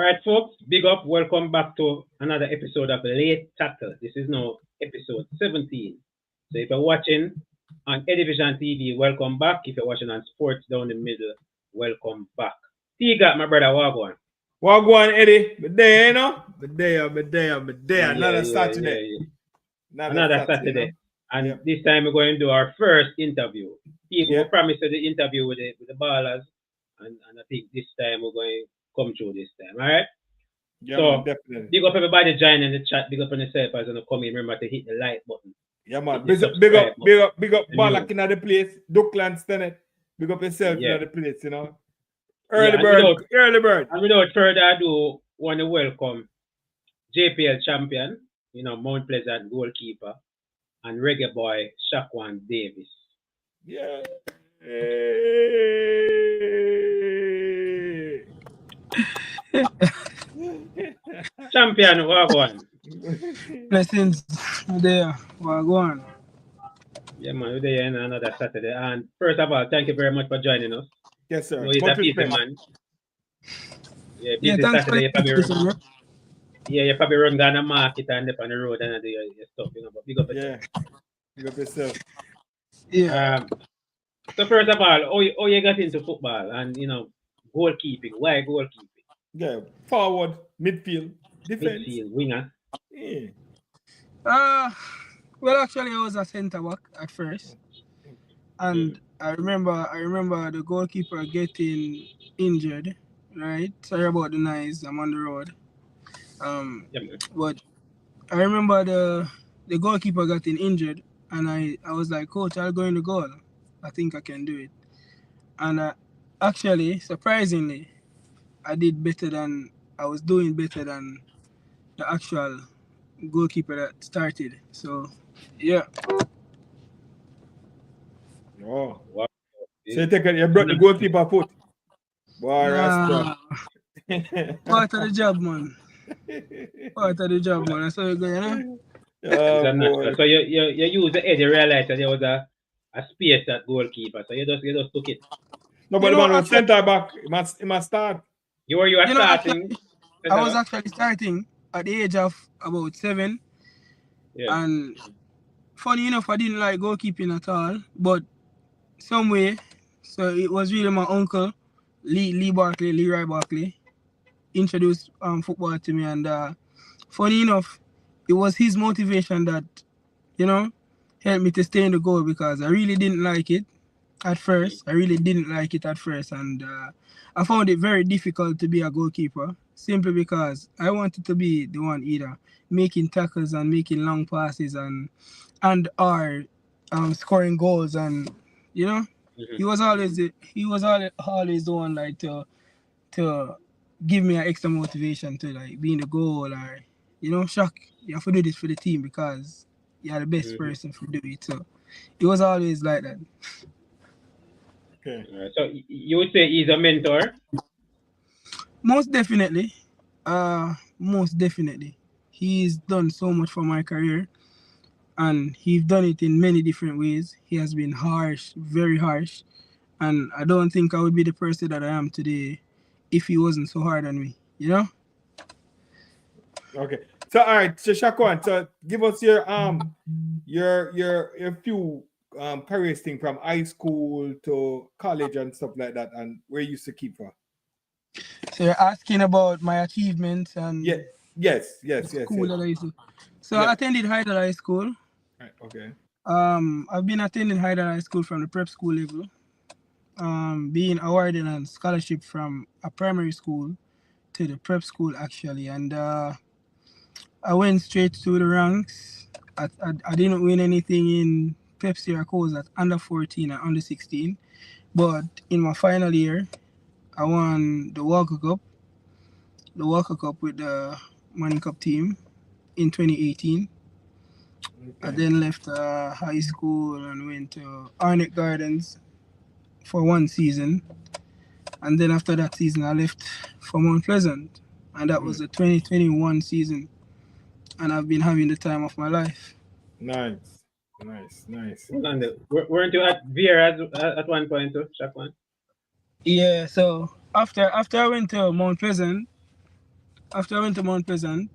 right, folks, big up. Welcome back to another episode of Late Tackle. This is now episode 17. So if you're watching on Edivision TV, welcome back. If you're watching on Sports Down the Middle, welcome back. T got my brother Wagwan. Wagwan, Eddie. But there, you know? But there. Another Saturday. Another Saturday. And this time we're going to do our first interview. People promised the interview with the ballers. And I think this time we're going to come through this time. All right? Yeah, so, man, definitely. Big up everybody joining the chat. Big up on yourself as you come in. Remember to hit the like button. Yeah, man. Big up Balak in the place. Duckland Stenet. Big up yourself in the place, you know. Early bird. And without further ado, want to welcome JPL champion, Mount Pleasant goalkeeper, and reggae boy SHAQUAN Davis. Yeah. Champion, Wagwan. Blessings there, Wagwan. Yeah, man, we're there in another Saturday. And first of all, thank you very much for joining us. Yes, sir. He's a busy man. Yeah, busy Saturday. You probably run down the market and up on the road and do your stuff, but big up yourself. Big up yourself. Yeah. So first of all, how you got into football and, goalkeeping? Why goalkeeping? Yeah, forward, midfield, defense. Midfield, winger. Yeah. Well, actually, I was a centre back at first, and I remember the goalkeeper getting injured. Right, sorry about the noise. I'm on the road. But I remember the goalkeeper getting injured, and I was like, Coach, I'll go in the goal. I think I can do it. And actually, surprisingly, I was doing better than the actual goalkeeper that started. So, yeah. Oh, wow. So you brought the goalkeeper foot. Boy, nah. Part of the job, man. That's how you go, you know? So you use the edge, you realize that there was a space at goalkeeper, so you just took it. No, but man was centre back. He must start. You were starting? I was actually starting at the age of about 7. Yeah. And funny enough, I didn't like goalkeeping at all. But some way, so it was really my uncle, Leroy Barkley, introduced football to me. And funny enough, it was his motivation that, helped me to stay in the goal, because I really didn't like it at first. And I found it very difficult to be a goalkeeper, simply because I wanted to be the one either making tackles and making long passes and scoring goals. And he was always the one like to give me an extra motivation to like be in the goal, or Shaq, you have to do this for the team because you're the best person to do it. So it was always like that. Okay. So you would say he's a mentor? Most definitely. He's done so much for my career, and he's done it in many different ways. He has been harsh, very harsh, and I don't think I would be the person that I am today if he wasn't so hard on me, Okay. So all right, so SHAQUAN, so give us your few careers thing from high school to college and stuff like that, and where you used to keep from. So you're asking about my achievements and yes. School that I used to. So I attended Hyder High School. Right, okay. I've been attending Hyder High School from the prep school level. Being awarded a scholarship from a primary school to the prep school actually, and I went straight to the ranks. I didn't win anything in Pepsi or Coles at under 14 and under 16, but in my final year, I won the Walker Cup with the Money Cup team in 2018. Okay. I then left high school and went to Arnett Gardens for 1 season. And then after that season, I left for Mount Pleasant. And that was the 2021 season. And I've been having the time of my life. Nice. Weren't you at Vera at one point too, SHAQUAN? Yeah, so after I went to Mount Pleasant, after I went to Mount Pleasant,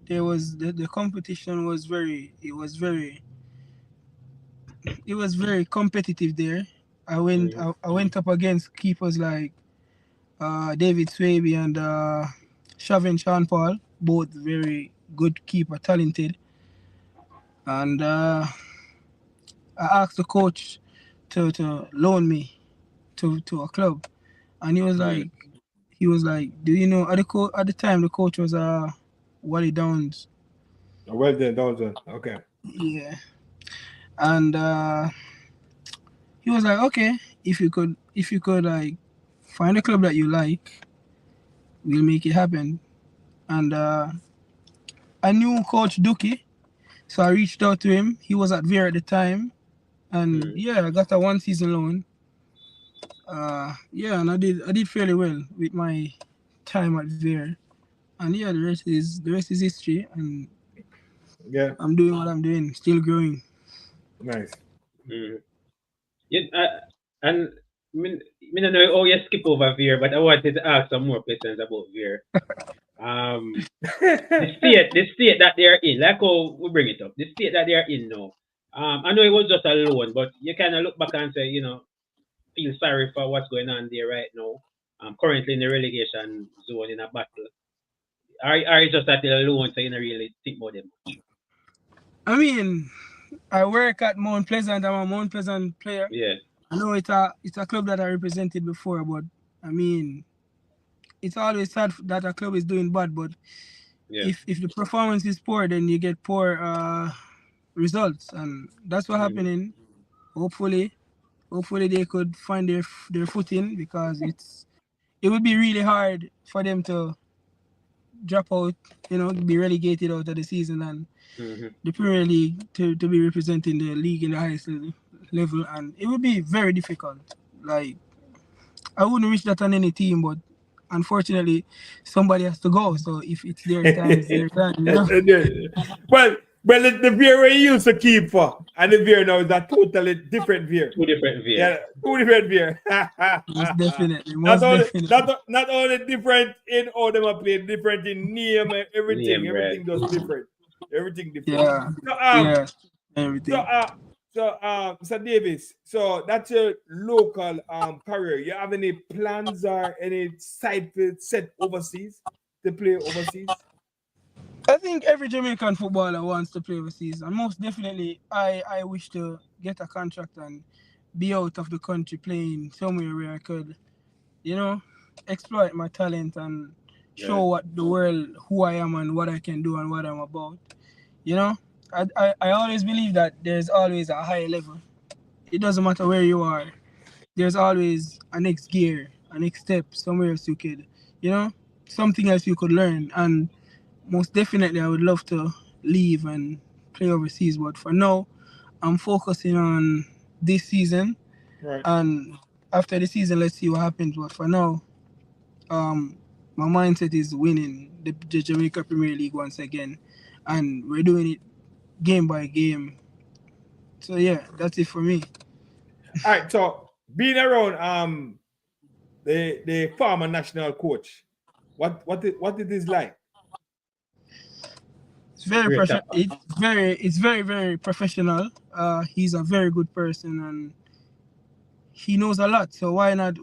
there was the competition was very competitive there. I went up against keepers like David Swaby and Shavin Sean Paul, both very good keeper, talented. And I asked the coach to loan me to a club, and he was like, do you know at the time the coach was Wally Downs. Well then, Downs. Okay. Yeah, and he was like, okay, if you could like find a club that you like, we'll make it happen. And I knew Coach Duki, so I reached out to him. He was at Veer at the time, and I got a 1 season loan. And I did fairly well with my time at Veer, and the rest is history. And I'm doing what I'm doing, still growing. Nice. And I don't know how you skip over Veer, but I wanted to ask some more questions about Veer. The state that they're in, like how we bring it up, the state that they're in now. I know it was just a loan, but you kind of look back and say, feel sorry for what's going on there right now. Currently in the relegation zone in a battle. Are you just at the loan, so you don't really think about them much? I mean, I work at Mount Pleasant. I'm a Mount Pleasant player. Yeah. I know it's a club that I represented before, but I mean, it's always sad that a club is doing bad. But if the performance is poor, then you get poor results, and that's what's happening. Hopefully they could find their footing, because it would be really hard for them to drop out, be relegated out of the season and the Premier League to be representing the league in the highest level, and it would be very difficult. Like, I wouldn't wish that on any team, but unfortunately somebody has to go. So if it's their time, it's their time. Well, the Veer we used to keep for, and the Veer now is a totally different Veer. Two different Veer. Yeah, two different Veer. Definitely. Not only different in how them are playing, different in name, everything. Everything does different. Everything different. Yeah. Everything. So Davis, so that's your local career. You have any plans or any side set overseas to play overseas? I think every Jamaican footballer wants to play overseas, and most definitely I wish to get a contract and be out of the country playing somewhere where I could, exploit my talent and show what the world who I am and what I can do and what I'm about. I always believe that there's always a higher level. It doesn't matter where you are. There's always a next gear, a next step, somewhere else you could, something else you could learn. And most definitely I would love to leave and play overseas. But for now, I'm focusing on this season. Right. And after the season, let's see what happens. But for now, my mindset is winning the Jamaica Premier League once again. And we're doing it game by game. So that's it for me. All right, so being around the former national coach, what it is like? It's very very professional. He's a very good person and he knows a lot. So why not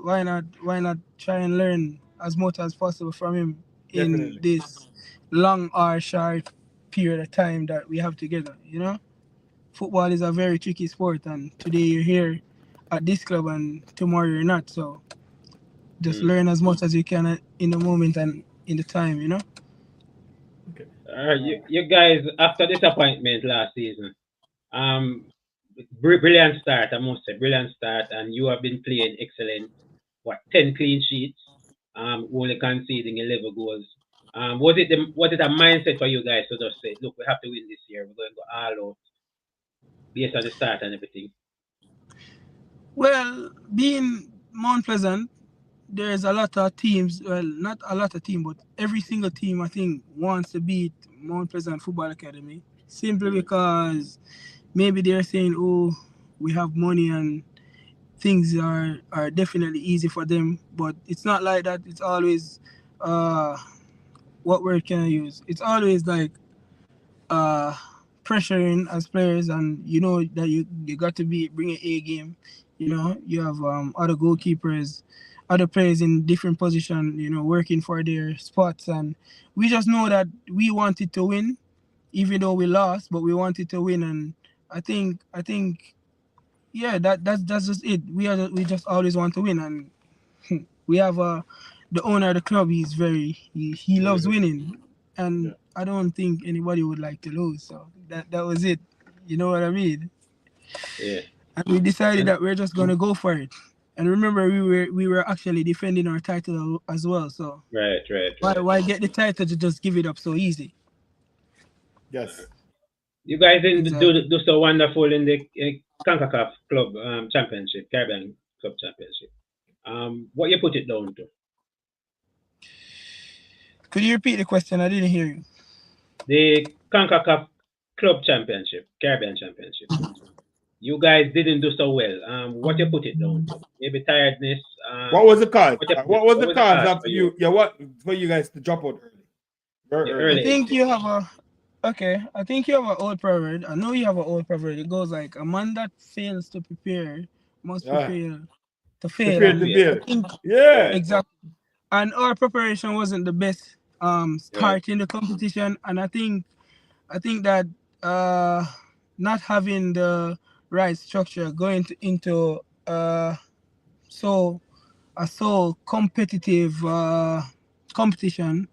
try and learn as much as possible from him in this long or short period of time that we have together, Football is a very tricky sport, and today you're here at this club and tomorrow you're not. So just learn as much as you can in the moment and in the time, Okay. You guys, after disappointment last season, brilliant start, I must say, brilliant start, and you have been playing excellent. 10 clean sheets, only conceding 11 goals. Was it a mindset for you guys to just say, look, we have to win this year, we're going to go all out based on the start and everything? Well, being Mount Pleasant, there's a lot of teams, well, not a lot of teams, but every single team, I think, wants to beat Mount Pleasant Football Academy, simply because maybe they're saying, oh, we have money and things are definitely easy for them, but it's not like that. It's always what word can I use? It's always like uh pressuring as players, and you know that you got to be bring an A game. You know, you have other goalkeepers, other players in different position, you know, working for their spots, and we just know that we wanted to win, even though we lost, but we wanted to win. And I think yeah, that's just it. We just always want to win, and we have the owner of the club. He loves winning, and Yeah. I don't think anybody would like to lose. So that was it. You know what I mean? Yeah. And we decided And that we're just gonna go for it. And remember, we were actually defending our title as well. So right. why get the title to just give it up so easy? Yes. You guys didn't Exactly. do so wonderful in the CONCACAF Club Championship, Caribbean Club Championship. What you put it down to? Could you repeat the question? I didn't hear you. The CONCACAF Club Championship, Caribbean Championship. You guys didn't do so well. What you put it down to? Maybe tiredness. What was the cause? What What was the was the cause cause of for you? you? Yeah, what for you guys to drop out early? Very The early. I early think exit. you have a Okay. I think you have an old proverb. I know you have an old proverb. It goes like, a man that fails to prepare must Yeah. prepare to fail. Prepare To to And fail. I fail. think Yeah. Right. exactly. And our preparation wasn't the best Right. start in the competition. And I think that uh not having the right structure going into so so competitive competition,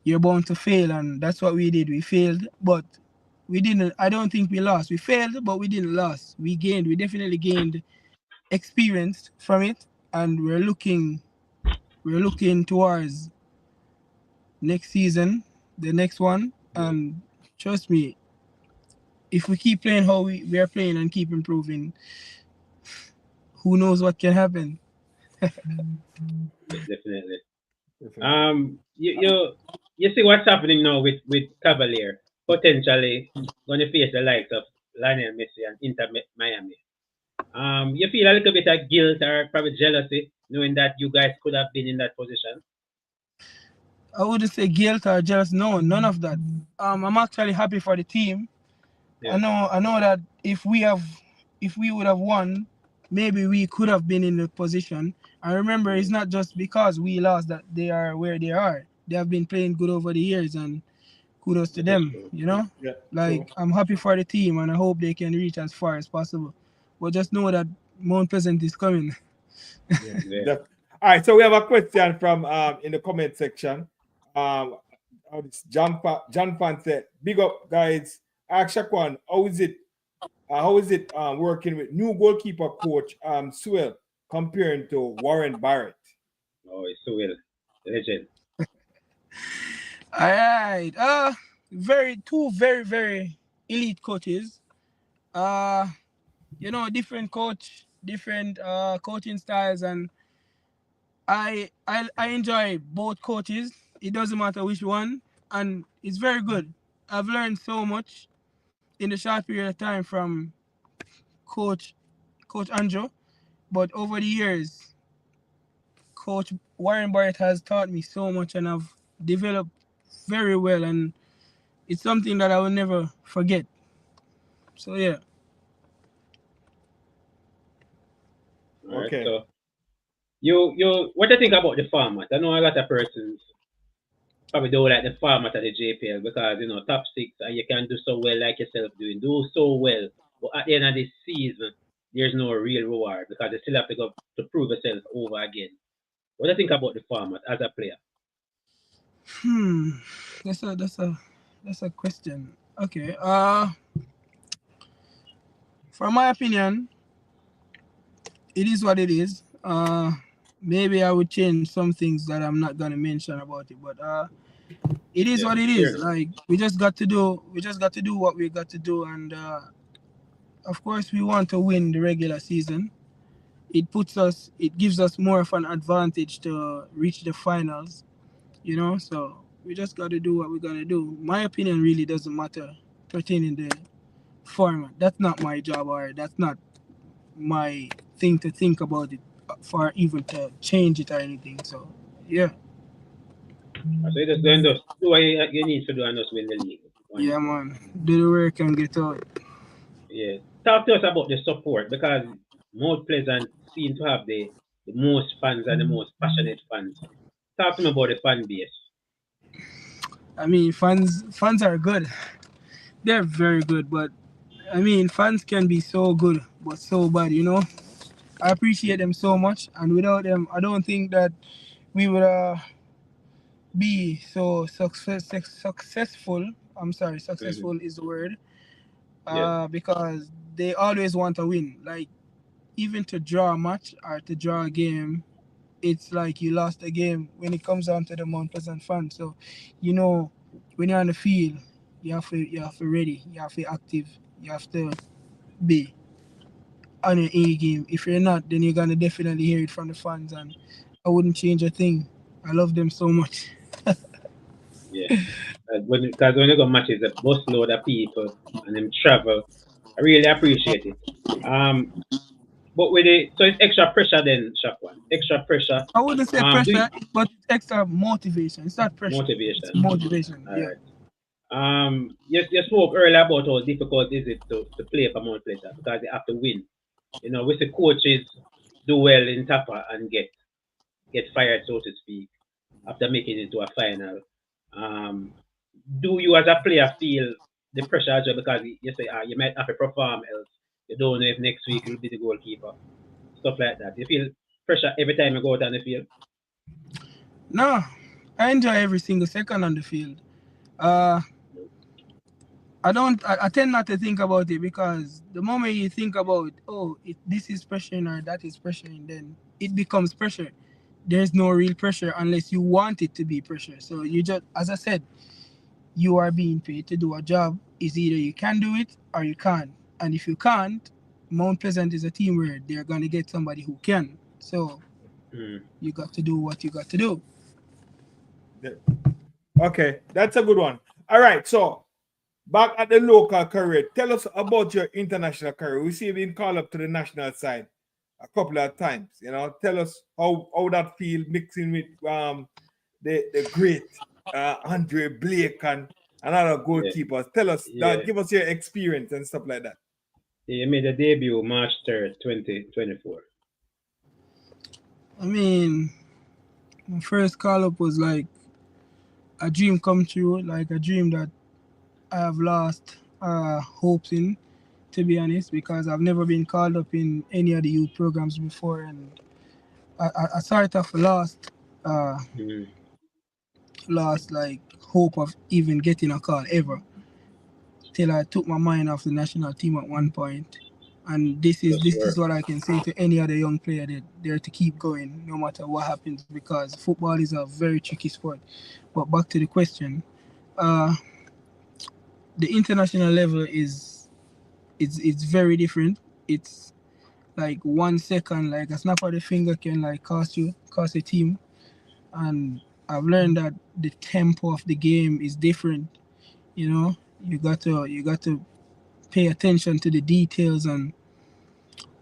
you're bound to fail, and that's what we did. We failed, but we didn't. I don't think we lost. We failed, but we didn't lose. We gained. We definitely gained experience from it, and we're looking towards next season, the next one, Yeah. and trust me, if we keep playing how we are playing and keep improving, who knows what can happen. Definitely. Definitely. You see what's happening now with Cavalier potentially going to face the likes of Lionel Messi and Inter Miami. You feel a little bit of guilt or probably jealousy knowing that you guys could have been in that position. I wouldn't say guilt or jealous. No, none of that. I'm actually happy for the team. I Yeah. know I know that if we would have won, maybe we could have been in the position. And remember, it's Mm, not just because we lost that they are where they are. They have been playing good over the years, and kudos to that is them. true. You know, Yeah. True. like, I'm happy for the team, and I hope they can reach as far as possible. But just know that Mount Pleasant is coming. Yeah. Yeah. All right. So we have a question from in the comment section. This John Fan said, "Big up, guys. Ask SHAQUAN, how is it working with new goalkeeper coach Sewell comparing to Warren Barrett?" Oh, it's so well. Legend. All right. Two very very elite coaches. Uh, different coach, different coaching styles, and I enjoy both coaches. It doesn't matter which one, and it's very good. I've learned so much in the short period of time from coach coach Andrew, but over the years, coach Warren Barrett has taught me so much, and I've developed very well, and it's something that I will never forget. So yeah. All right. Okay. So what do you think about the format? I know a lot of persons probably don't like the format of the JPL because top six and you can do so well like yourself doing, do so well, but at the end of the season there's no real reward because you still have to go to prove yourself over again. What do you think about the format as a player? Hmm. That's a question. Okay. For my opinion, it is what it is. Maybe I would change some things that I'm not gonna mention about it, but it is Yeah, what it fair is. enough. Like, we just got to do what we got to do, and of course we want to win the regular season. It gives us more of an advantage to reach the finals. So we just got to do what we got to do. My opinion really doesn't matter pertaining the format. That's not my job, or that's not my thing to think about it for even to change it or anything. So yeah. So you just go and just do what you need to do and just win the league. Yeah, man. Do the work and get out. Yeah. Talk to us about the support because Mount Pleasant seem to have the most fans and the most passionate fans. Talk to me about the fan base. I mean, fans are good. They're very good, but I mean, fans can be so good but so bad. You know, I appreciate them so much, and without them, I don't think that we would be so successful. I'm sorry, successful is the word. Yeah. Because they always want to win. Like even to draw a match or to draw a game, it's like you lost a game when it comes down to the Mount Pleasant fans. So, you know, when you're on the field, you have to ready, you have to be active, you have to be on your A game. If you're not, then you're gonna definitely hear it from the fans, and I wouldn't change a thing. I love them so much. Yeah. Because when you go matches, a bus load of people and them travel, I really appreciate it. But with it, so it's extra pressure then, SHAQUAN. Extra pressure. I wouldn't say Do you, pressure, but it's extra motivation. It's not pressure. It's motivation. motivation. All Yeah. right. You spoke earlier about how difficult is it to play for Mount Pleasant because they have to win. You know, with the coaches do well in Tapa and get fired, so to speak, after making it to a final. Do you as a player feel the pressure as well because you say you might have to perform else you don't know if next week you'll be the goalkeeper, stuff like that. You feel pressure every time you go out on the field? No, I enjoy every single second on the field. Uh, I tend not to think about it because the moment you think about, oh, this is pressuring or that is pressuring, then it becomes pressure. There's no real pressure unless you want it to be pressure. So you just, as I said, you are being paid to do a job. It's either you can do it or you can't. And if you can't, Mount Pleasant is a team where they're going to get somebody who can. So you got to do what you got to do. Okay, that's a good one. All right, so back at the local career, tell us about your international career. We see you being called up to the national side a couple of times. You know, tell us how that feel mixing with the great Andre Blake and other goalkeepers. Tell us that, give us your experience and stuff like that. You made a debut March 3rd, 2024. I mean, my first call up was like a dream come true, like a dream that I have lost hopes in, to be honest, because I've never been called up in any of the youth programs before, and I sort of lost like hope of even getting a call ever, till I took my mind off the national team at one point. And this is what I can say to any other young player that they're to keep going no matter what happens, because football is a very tricky sport. But back to the question, the international level is it's very different. It's like 1 second, like a snap of the finger can like cost a team. And I've learned that the tempo of the game is different. You know, you got to pay attention to the details, and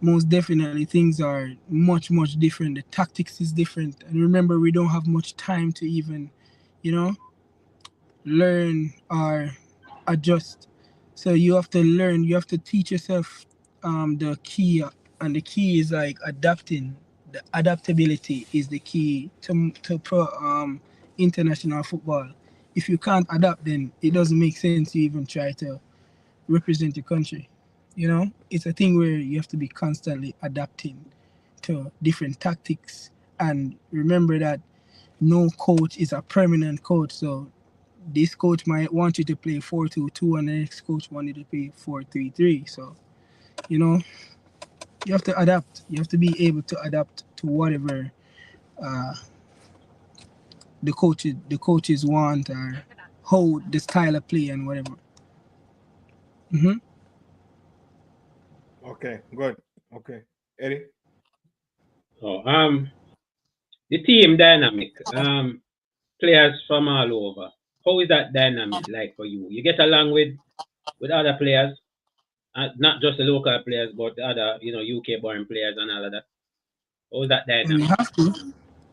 most definitely things are much different. The tactics is different, and remember, we don't have much time to even, you know, learn or adjust. So you have to learn, you have to teach yourself the key, and the key is like adapting. The adaptability is the key to international football. If you can't adapt, then it doesn't make sense to even try to represent your country. You know, it's a thing where you have to be constantly adapting to different tactics, and remember that no coach is a permanent coach. So this coach might want you to play 4-2-2, and the next coach wanted to play 4-3-3. So, you know, you have to adapt. You have to be able to adapt to whatever the coaches want, or how the style of play and whatever. Okay, good. Okay, Eddie. The team dynamic. Players from all over. How is that dynamic like for you? You get along with other players, not just the local players, but the other, UK born players and all of that. How is that And dynamic?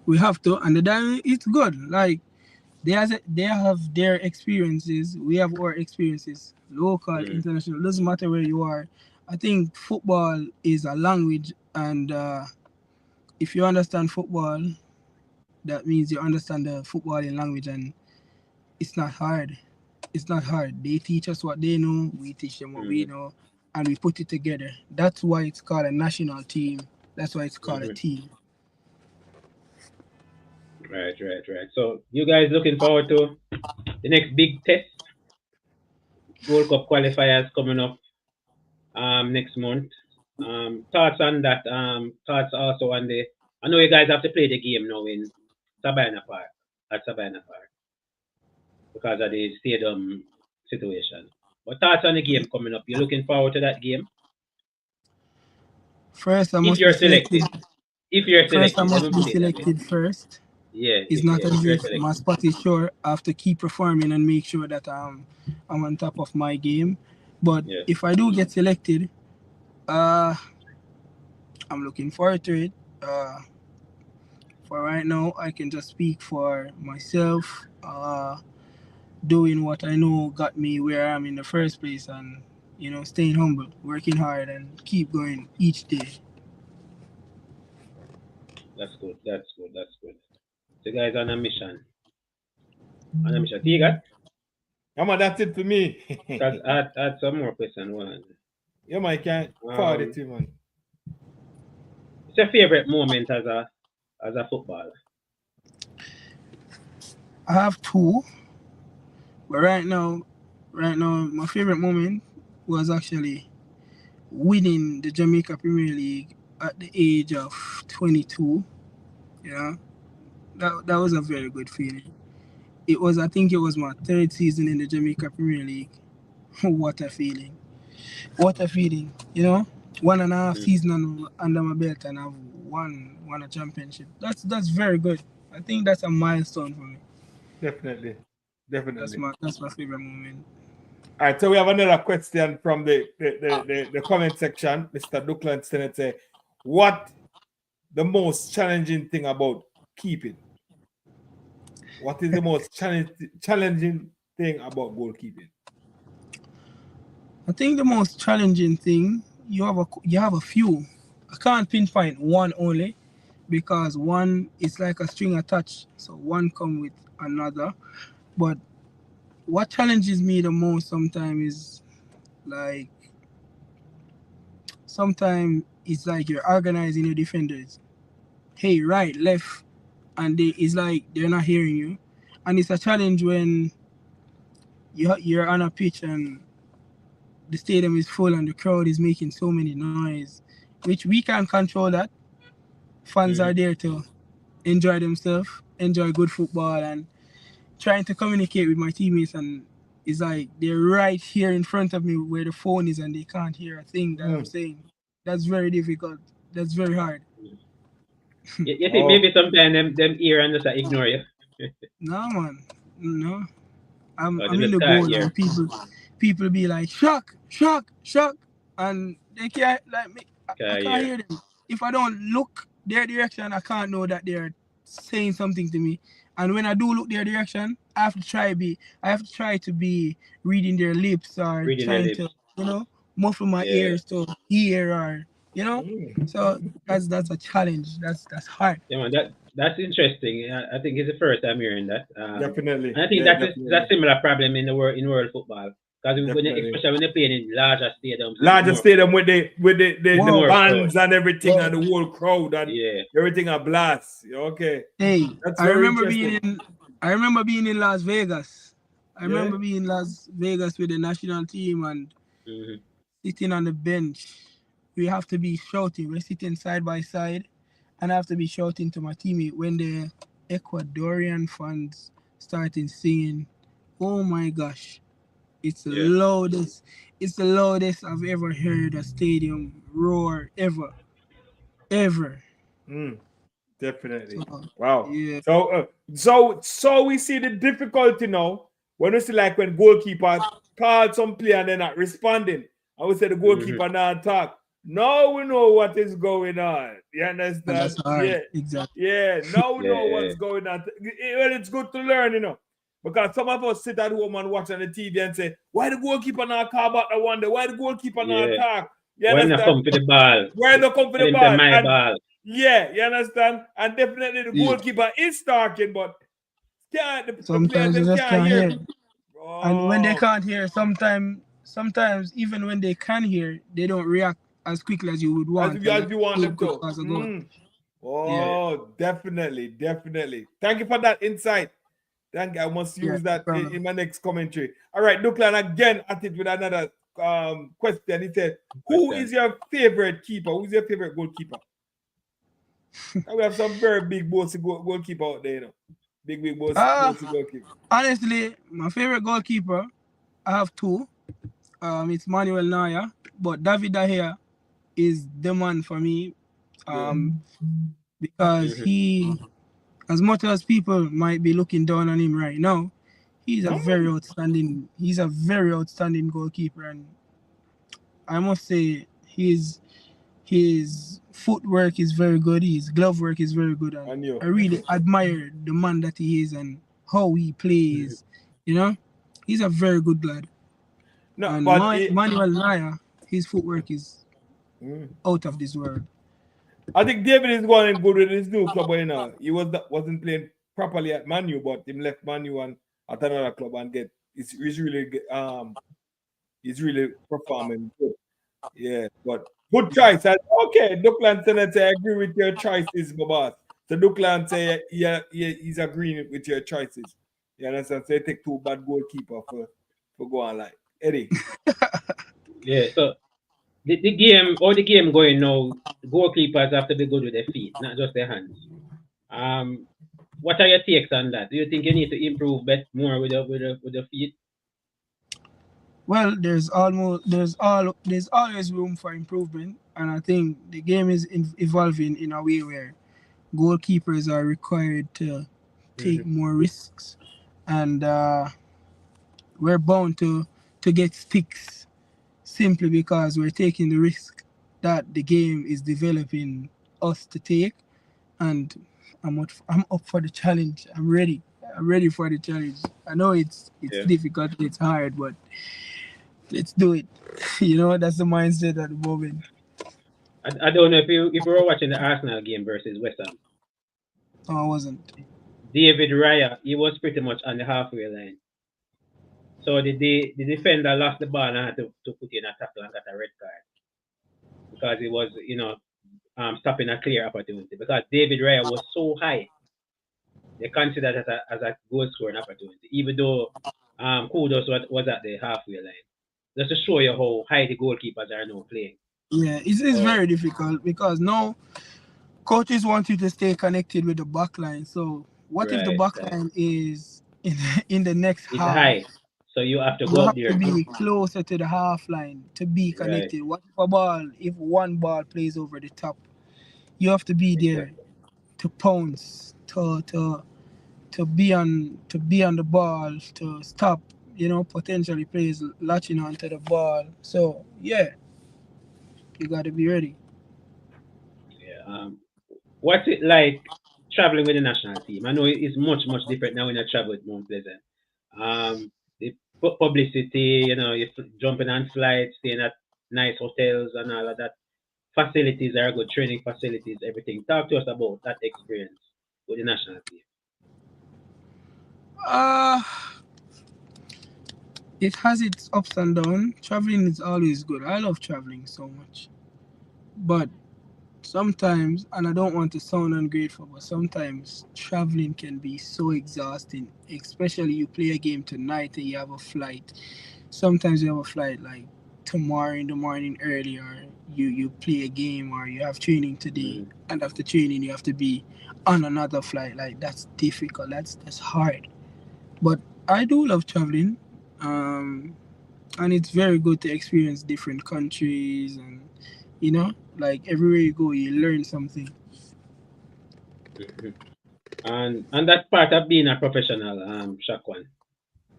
we have to, and the dynamic it's good. Like they have their experiences. We have our experiences, local, Mm-hmm. international. Doesn't matter where you are. I think football is a language, and if you understand football, that means you understand the footballing language, and it's not hard. It's not hard. They teach us what they know, we teach them what we Mm-hmm. know, and we put it together. That's why it's called a national team. That's why it's called a Mm-hmm. team. Right, right, right. So you guys looking forward to the next big test, World Cup qualifiers coming up next month. Thoughts on that. Thoughts also on the. I know you guys have to play the game now in Sabina Park at Sabina Park because of the stadium situation. But thoughts on the game coming up. You're looking forward to that game First, I if must be you're selected. selected. If you're First, I selected, let must me be put it that way. selected first. Yeah, It's not if as you're if my selected. spot is sure. I have to keep performing and make sure that I'm on top of my game. But Yeah, if I do get selected, uh, I'm looking forward to it. For right now, I can just speak for myself. Doing what I know got me where I am in the first place, and staying humble, working hard, and keep going each day. that's good. That's good. That's good. So guys on a mission. On a mission. Tigat, Come on, that's it for me. because I had some more question. One. Yeah, man, you can't forward it Um, to man. it's your favorite moment as a footballer. I have two, but right now, my favorite moment was actually winning the Jamaica Premier League at the age of 22. You know, that was a very good feeling. I think it was my third season in the Jamaica Premier League. What a feeling! What a feeling! 1.5 Mm. season under my belt, and I've won a championship. That's very good. I think that's a milestone for me. Definitely. Definitely. That's my favorite moment. All right, so we have another question from the comment section. Mr. Duckland Senate say, what the most challenging thing about keeping? What is the most challenging thing about goalkeeping? I think the most challenging thing you have a few. I can't pinpoint one only because one is like a string attached, so one come with another. But what challenges me the most sometimes is like sometimes it's like you're organizing your defenders. Hey, right, left, and it's like they're not hearing you, and it's a challenge when you're on a pitch and the stadium is full and the crowd is making so many noise, which we can't control that. Fans are Mm-hmm. there to enjoy themselves, enjoy good football, and trying to communicate with my teammates. And it's like they're right here in front of me where the phone is, and they can't hear a thing that I'm saying. That's very difficult. That's very hard. You think Oh, maybe sometimes them ear and just ignore you? No, man. No. I'm Or I'm them in just the can't goal hear. and people be like shock, shock, shock, and they can't like me. I Can't can't hear. hear them. If I don't look their direction, I can't know that they're saying something to me. And when I do look their direction, I have to try to be reading their lips or Reading their trying to lips. muffle my Yeah. ears to hear or So that's a challenge. That's hard. Yeah, man, that's interesting. I think it's the first time hearing that. definitely. And I think Yeah, that's a definitely. similar problem in the world football. Because Definitely. especially when they're playing in larger stadiums with Larger more stadium with the Whoa, more crowd. bands and everything whoa. and the whole crowd and Yeah. everything a blast. Okay. Hey, That's I very remember interesting. being in I remember being in Las Vegas. I Yeah. remember being in Las Vegas with the national team and Mm-hmm. sitting on the bench. We have to be shouting. We're sitting side by side, and I have to be shouting to my teammate when the Ecuadorian fans started singing. Oh my gosh, it's the Yeah. loudest. It's the loudest I've ever heard a stadium roar ever. Mm, So definitely. Wow. yeah, So we see the difficulty now when we see like when goalkeeper called some player and they're not responding. I would say the Mm-hmm. goalkeeper not talk. Now we know what is going on. You and understand? that's hard. Yeah. Exactly. Yeah. Now we know Yeah. what's going on. Well, it's good to learn. Because some of us sit at home and watch on the TV and say, why the goalkeeper not call back the wonder? Why the goalkeeper not attack? You Why understand? not come for the ball? Why not come for the Tell him ball? to my And ball. yeah, you understand? And definitely the goalkeeper is talking, but the Sometimes players you just can't hear. Oh. And when they can't hear, sometimes even when they can hear, they don't react as quickly as you would want. As you want them to. Oh, yeah. Definitely. Thank you for that insight. Thank you. I must use that in my next commentary. All right, Duklan again at it with another question. He said, who is your favorite keeper? Who's your favorite goalkeeper? We have some very big bossy goalkeeper out there, you know. Big bossy goalkeeper. Honestly, my favorite goalkeeper, I have two. It's Manuel Neuer, but David De Gea is the man for me. Because he, as much as people might be looking down on him right now, he's a very outstanding goalkeeper, and I must say his footwork is very good, his glove work is very good, and I really admire the man that he is and how he plays. You know, he's a very good lad. No, and Manuel Neuer, his footwork is out of this world. I think David is going good with his new club, you know. He wasn't playing properly at Man U, but him left Man U and at another club and he's really performing good. Yeah, but good choice. Okay, Duklan Senator, I agree with your choices, boss. So Duklan say he's agreeing with your choices. You understand? So you take two bad goalkeeper for go on like Eddie. Yeah, so the game going now, goalkeepers have to be good with their feet, not just their hands. What are your takes on that? Do you think you need to improve more with your feet? Well, there's always room for improvement, and I think the game is evolving in a way where goalkeepers are required to take more risks, and we're bound to get sticks simply because we're taking the risk that the game is developing us to take. And I'm up for the challenge. I'm ready for the challenge. I know it's difficult, it's hard, but let's do it. You know, that's the mindset at the moment. I don't know if you were watching the Arsenal game versus West Ham. No, I wasn't. David Raya, he was pretty much on the halfway line. So the defender lost the ball and had to put in a tackle and got a red card because it was, stopping a clear opportunity. Because David Raya was so high, they considered it as a goal scoring opportunity, even though Kudos was at the halfway line. Just to show you how high the goalkeepers are now playing. Yeah, it's very difficult because now coaches want you to stay connected with the back line. So what if the back line is in the next half? It's high. So you have to go up there. You have to be closer to the half line to be connected. What if one ball plays over the top? You have to be there to pounce, to be on the ball, to stop, potentially players latching onto the ball. So yeah, you got to be ready. Yeah. What's it like traveling with the national team? I know it's much different now when you travel with Mount Pleasant. The publicity, you're jumping on flights, staying at nice hotels and all of that. Facilities are good, training facilities, everything. Talk to us about that experience with the national team. It has its ups and downs. Traveling is always good. I love traveling so much. But sometimes, and I don't want to sound ungrateful, but sometimes traveling can be so exhausting, especially you play a game tonight and you have a flight. Sometimes you have a flight like tomorrow in the morning early, or you play a game, or you have training today, and after training you have to be on another flight. Like, that's difficult, that's hard. But I do love traveling, and it's very good to experience different countries, and like everywhere you go you learn something. And that's part of being a professional, SHAQUAN.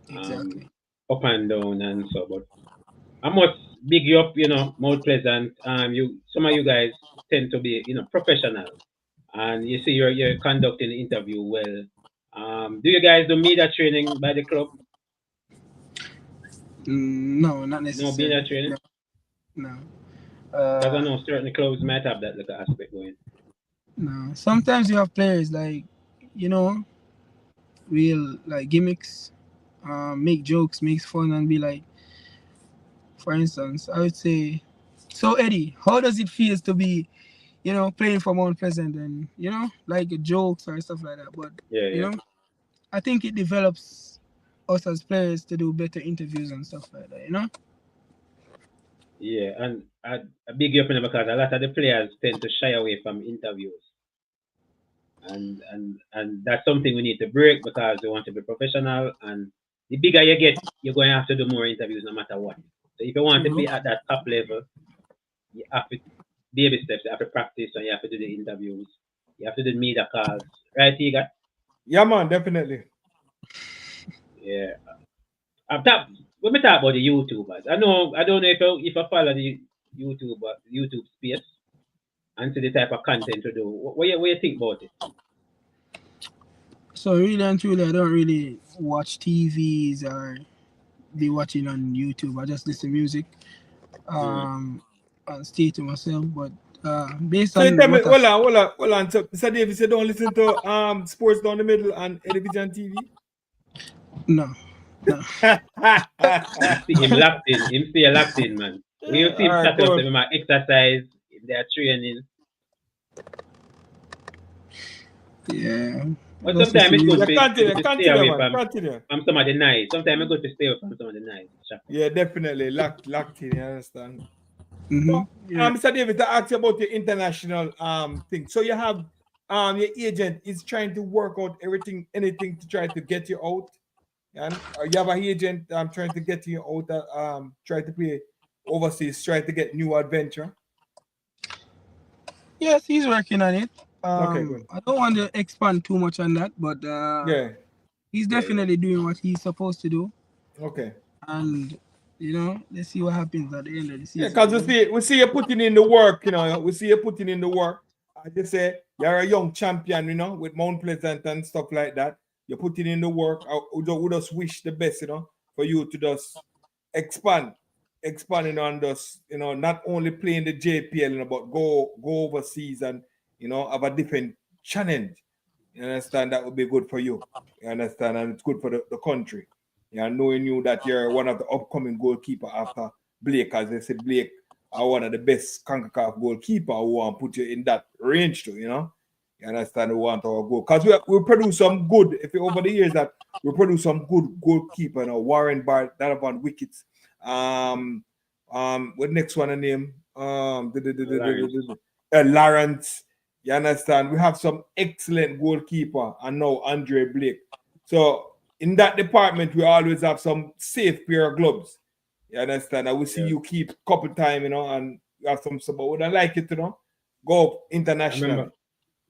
Exactly. Up and down and so, but I must big you up, Mount Pleasant. Some of you guys tend to be, professional, and you see you're conducting the interview well. Do you guys do media training by the club? No, not No necessarily. media training? No. Because I know certain clubs might have that little aspect going. No. Sometimes you have players like, you know, real like gimmicks, make jokes, makes fun, and be like, for instance, I would say, so Eddie, how does it feel to be, you know, playing for Mount Pleasant and, you know, like jokes or stuff like that? But, Yeah, you know, I think it develops us as players to do better interviews and stuff like that, you know? Yeah, and I big you up in it because a lot of the players tend to shy away from interviews. And that's something we need to break because we want to be professional, and the bigger you get, you're going to have to do more interviews no matter what. So if you want to be at that top level, you have to baby steps, you have to practice and you have to do the interviews. You have to do media calls. Right, Tiga? Yeah, man, definitely. Yeah. When we talk about the YouTubers, I don't know if I follow the YouTube space and see the type of content to do. What you think about it? So really and truly, I don't really watch TVs or be watching on YouTube. I just listen to music, and stay to myself. But based So you on tell me, what I, hold on. So, Mr. Davis, you don't listen to sports down the middle and Television TV? no. See him locked in. Him stay locked in, man. When you see him All right, start up, good. them are exercise, they are training. Yeah. But Just sometimes it's listen good music. Yeah, to stay continue, away man. Continue. from some of the nice. Sometimes it's good to stay away from some of the nice. Yeah, definitely. Locked in, you understand? Mm-hmm. So, Yeah. Mr. David, to ask you about your international thing. So you have your agent is trying to work out anything to try to get you out. And you have an agent trying to get you out try to play overseas, try to get new adventure. Yes, he's working on it. Okay, good. I don't want to expand too much on that, but Yeah. he's definitely doing what he's supposed to do. Okay. And you know, let's see what happens at the end of the Yeah, season. because we see you putting in the work, you know. We see you putting in the work. I just say you're a young champion, you know, with Mount Pleasant and stuff like that. You're putting in the work. We just wish the best, you know, for you to just expanding on just, you know, not only playing the JPL, you know, but go overseas and, you know, have a different challenge. You understand? That would be good for you. You understand? And it's good for the country. Yeah, knowing you that you're one of the upcoming goalkeeper after Blake, as they said, Blake are one of the best CONCACAF goalkeeper who want to put you in that range too, you know? You understand? We want our goal. Because we produce some good, if you, over the years that we produce some good goalkeeper, you know, Warren Bart, Donovan Wickets, what next one a name? Lawrence. You understand? We have some excellent goalkeeper and now Andre Blake. So in that department, we always have some safe pair of gloves. You understand? I will see you keep couple time, you know, and you have some support. Would I like it, you know? Go international.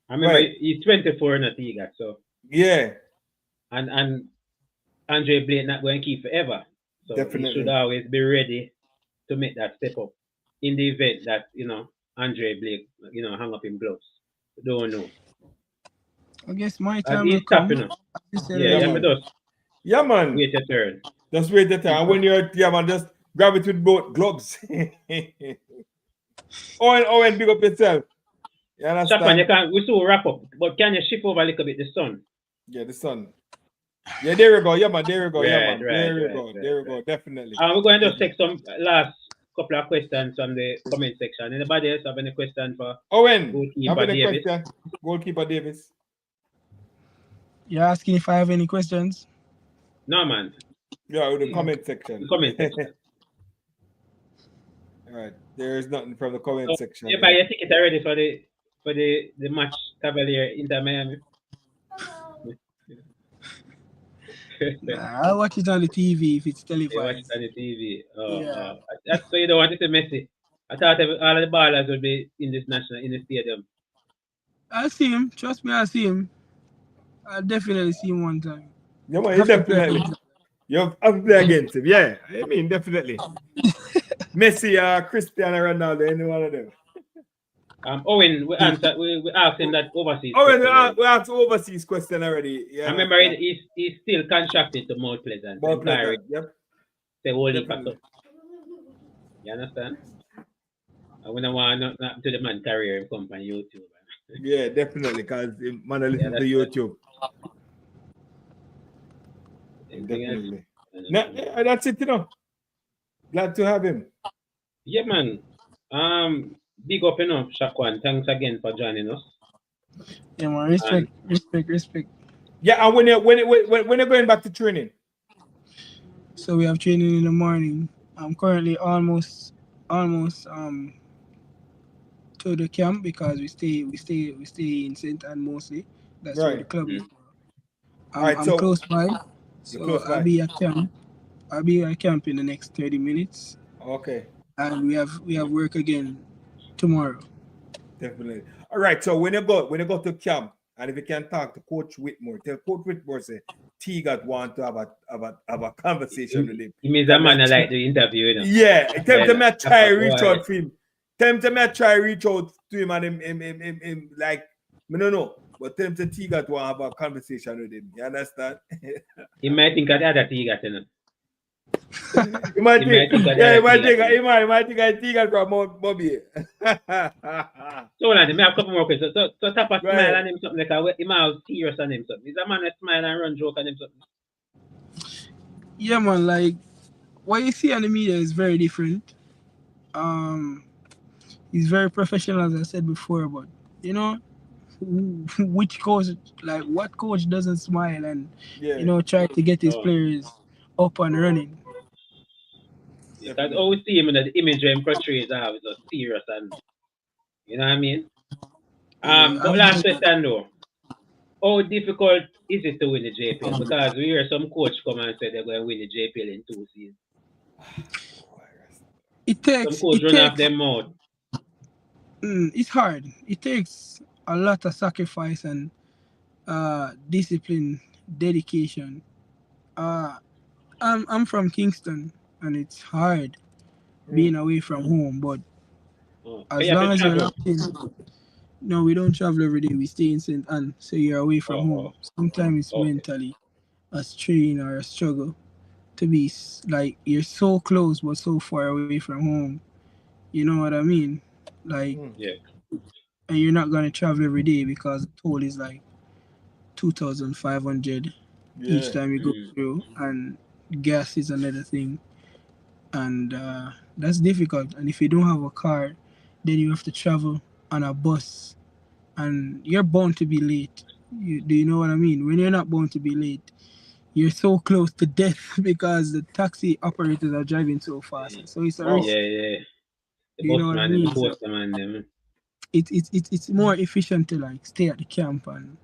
I remember he's 24 in a Tiga, so yeah. And Andre Blake not going to keep forever. So Definitely. he should always be ready to make that step up in the event that, you know, Andre Blake, you know, hang up in gloves. Don't know. I guess my time will come. Yeah, man. Wait your turn. Just wait your turn. And when you're, yeah, man, just grab it with both gloves. Owen, big up yourself. You understand? SHAQUAN, we still wrap up, but can you shift over a little bit the sun? Yeah, the sun. Yeah, there we go. Yeah, man, there we go. Right, yeah, man. Right, there we go. Definitely. We're going to just take some last couple of questions from the comment section. Anybody else have any question for Owen? Goalkeeper Davis? Question? Goalkeeper Davis. You're asking if I have any questions? No, man. Yeah, with the comment section. The comment section. All right. There is nothing from the comment section. You buy your ticket already for the match Cavalier Inter Miami? I'll watch it on the TV if it's televised. You watch it on the TV. That's why you don't want it to messy. I thought all of the ballers would be in the stadium. I'll see him. Trust me, I'll see him. I'll definitely see him one time. Yeah, man, definitely. You have to play against him. Yeah, I mean, definitely. Messi, Cristiano Ronaldo, any one of them. Owen, we answered. We asked him that overseas. Oh, question already. we asked overseas question already. Yeah, I remember he's still contracted to Mount Pleasant. Mount Pleasant. Yep. Say whole heap of Definitely. stuff. You understand? I wouldn't want not to the man career him come on YouTube. Yeah, definitely, because man, I listen to that's YouTube. Definitely. Yeah, that's it, you know. Glad to have him. Yeah, man. Big up, you know, SHAQUAN. Thanks again for joining us. Yeah, man. Respect. Yeah, and when you're going back to training? So we have training in the morning. I'm currently almost to the camp because we stay in St. Anne mostly. That's where the club is. I'm close by. So I'll be at camp. I'll be at camp in the next 30 minutes. Okay. And we have work again tomorrow. Definitely. All right. So when you go to camp, and if you can talk to Coach Whitmore, tell Coach Whitmore say T-God want to have a conversation with him. He means a man I like the interview, you know. Yeah. Tell him to try reach out to him. Tell him to try reach out to him and him like I don't know. But tell him to T-God want to have a conversation with him. You understand? He might think of the other T-God, you know. He might think I T-God from Mount Bobby. So I have a couple more questions. So tap a smile on him something like he might have serious on him something. Is a man that smile and run joke on him something? Yeah, man, like what you see on the media is very different. He's very professional, as I said before, but you know, which coach, like what coach doesn't smile and you know try to get his players up and running? Because always see him in the image and portrays are so serious and you know what I mean? But last question though. How difficult is it to win the JPL? Because we hear some coach come and say they're going to win the JPL in 2 seasons. Some coach run off their mouth. It's hard. It takes a lot of sacrifice and discipline, dedication. I'm from Kingston, and it's hard being away from home. But as long as you're locked in, no, we don't travel every day. We stay in St. Anne, so you're away from home. Sometimes it's mentally a strain or a struggle to be like you're so close but so far away from home. You know what I mean? Like, and you're not gonna travel every day because the toll is like 2,500 each time you go through, and gas is another thing, and that's difficult. And if you don't have a car, then you have to travel on a bus, and you're bound to be late. Do you know what I mean? When you're not bound to be late, you're so close to death because the taxi operators are driving so fast. So it's a risk. Yeah. Do you know what I mean? It's more efficient to like stay at the camp and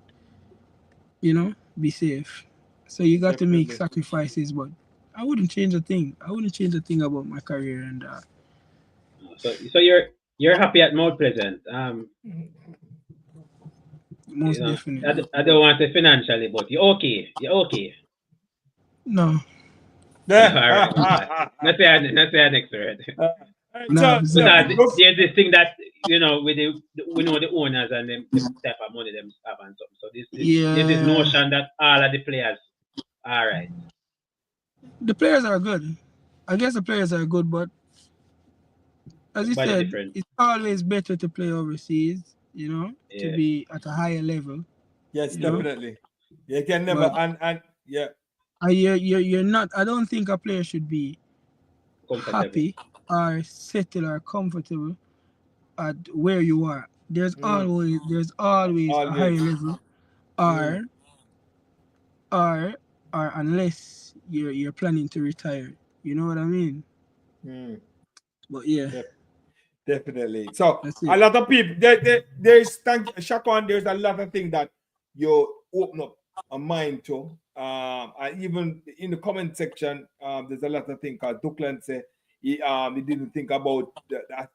you know be safe. So you got to make sacrifices, but I wouldn't change a thing. I wouldn't change a thing about my career and So you're happy at Mount Pleasant. Most definitely. I don't want to financially, but you're okay. You're okay. No. Alright. Not say next word. There's this thing that you know we know the owners and them type of money them have and something. So there's this notion that all of the players are right. The players are good. I guess the players are good, but as you said, it's always better to play overseas, you know, to be at a higher level. Yes, definitely. You can never you're not. I don't think a player should be happy or settled or comfortable at where you are. There's always a higher level, or unless you're planning to retire. You know what I mean? But definitely. So a lot of people there's SHAQUAN, there's a lot of things that you open up a mind to. And even in the comment section, there's a lot of things. Duckland say he didn't think about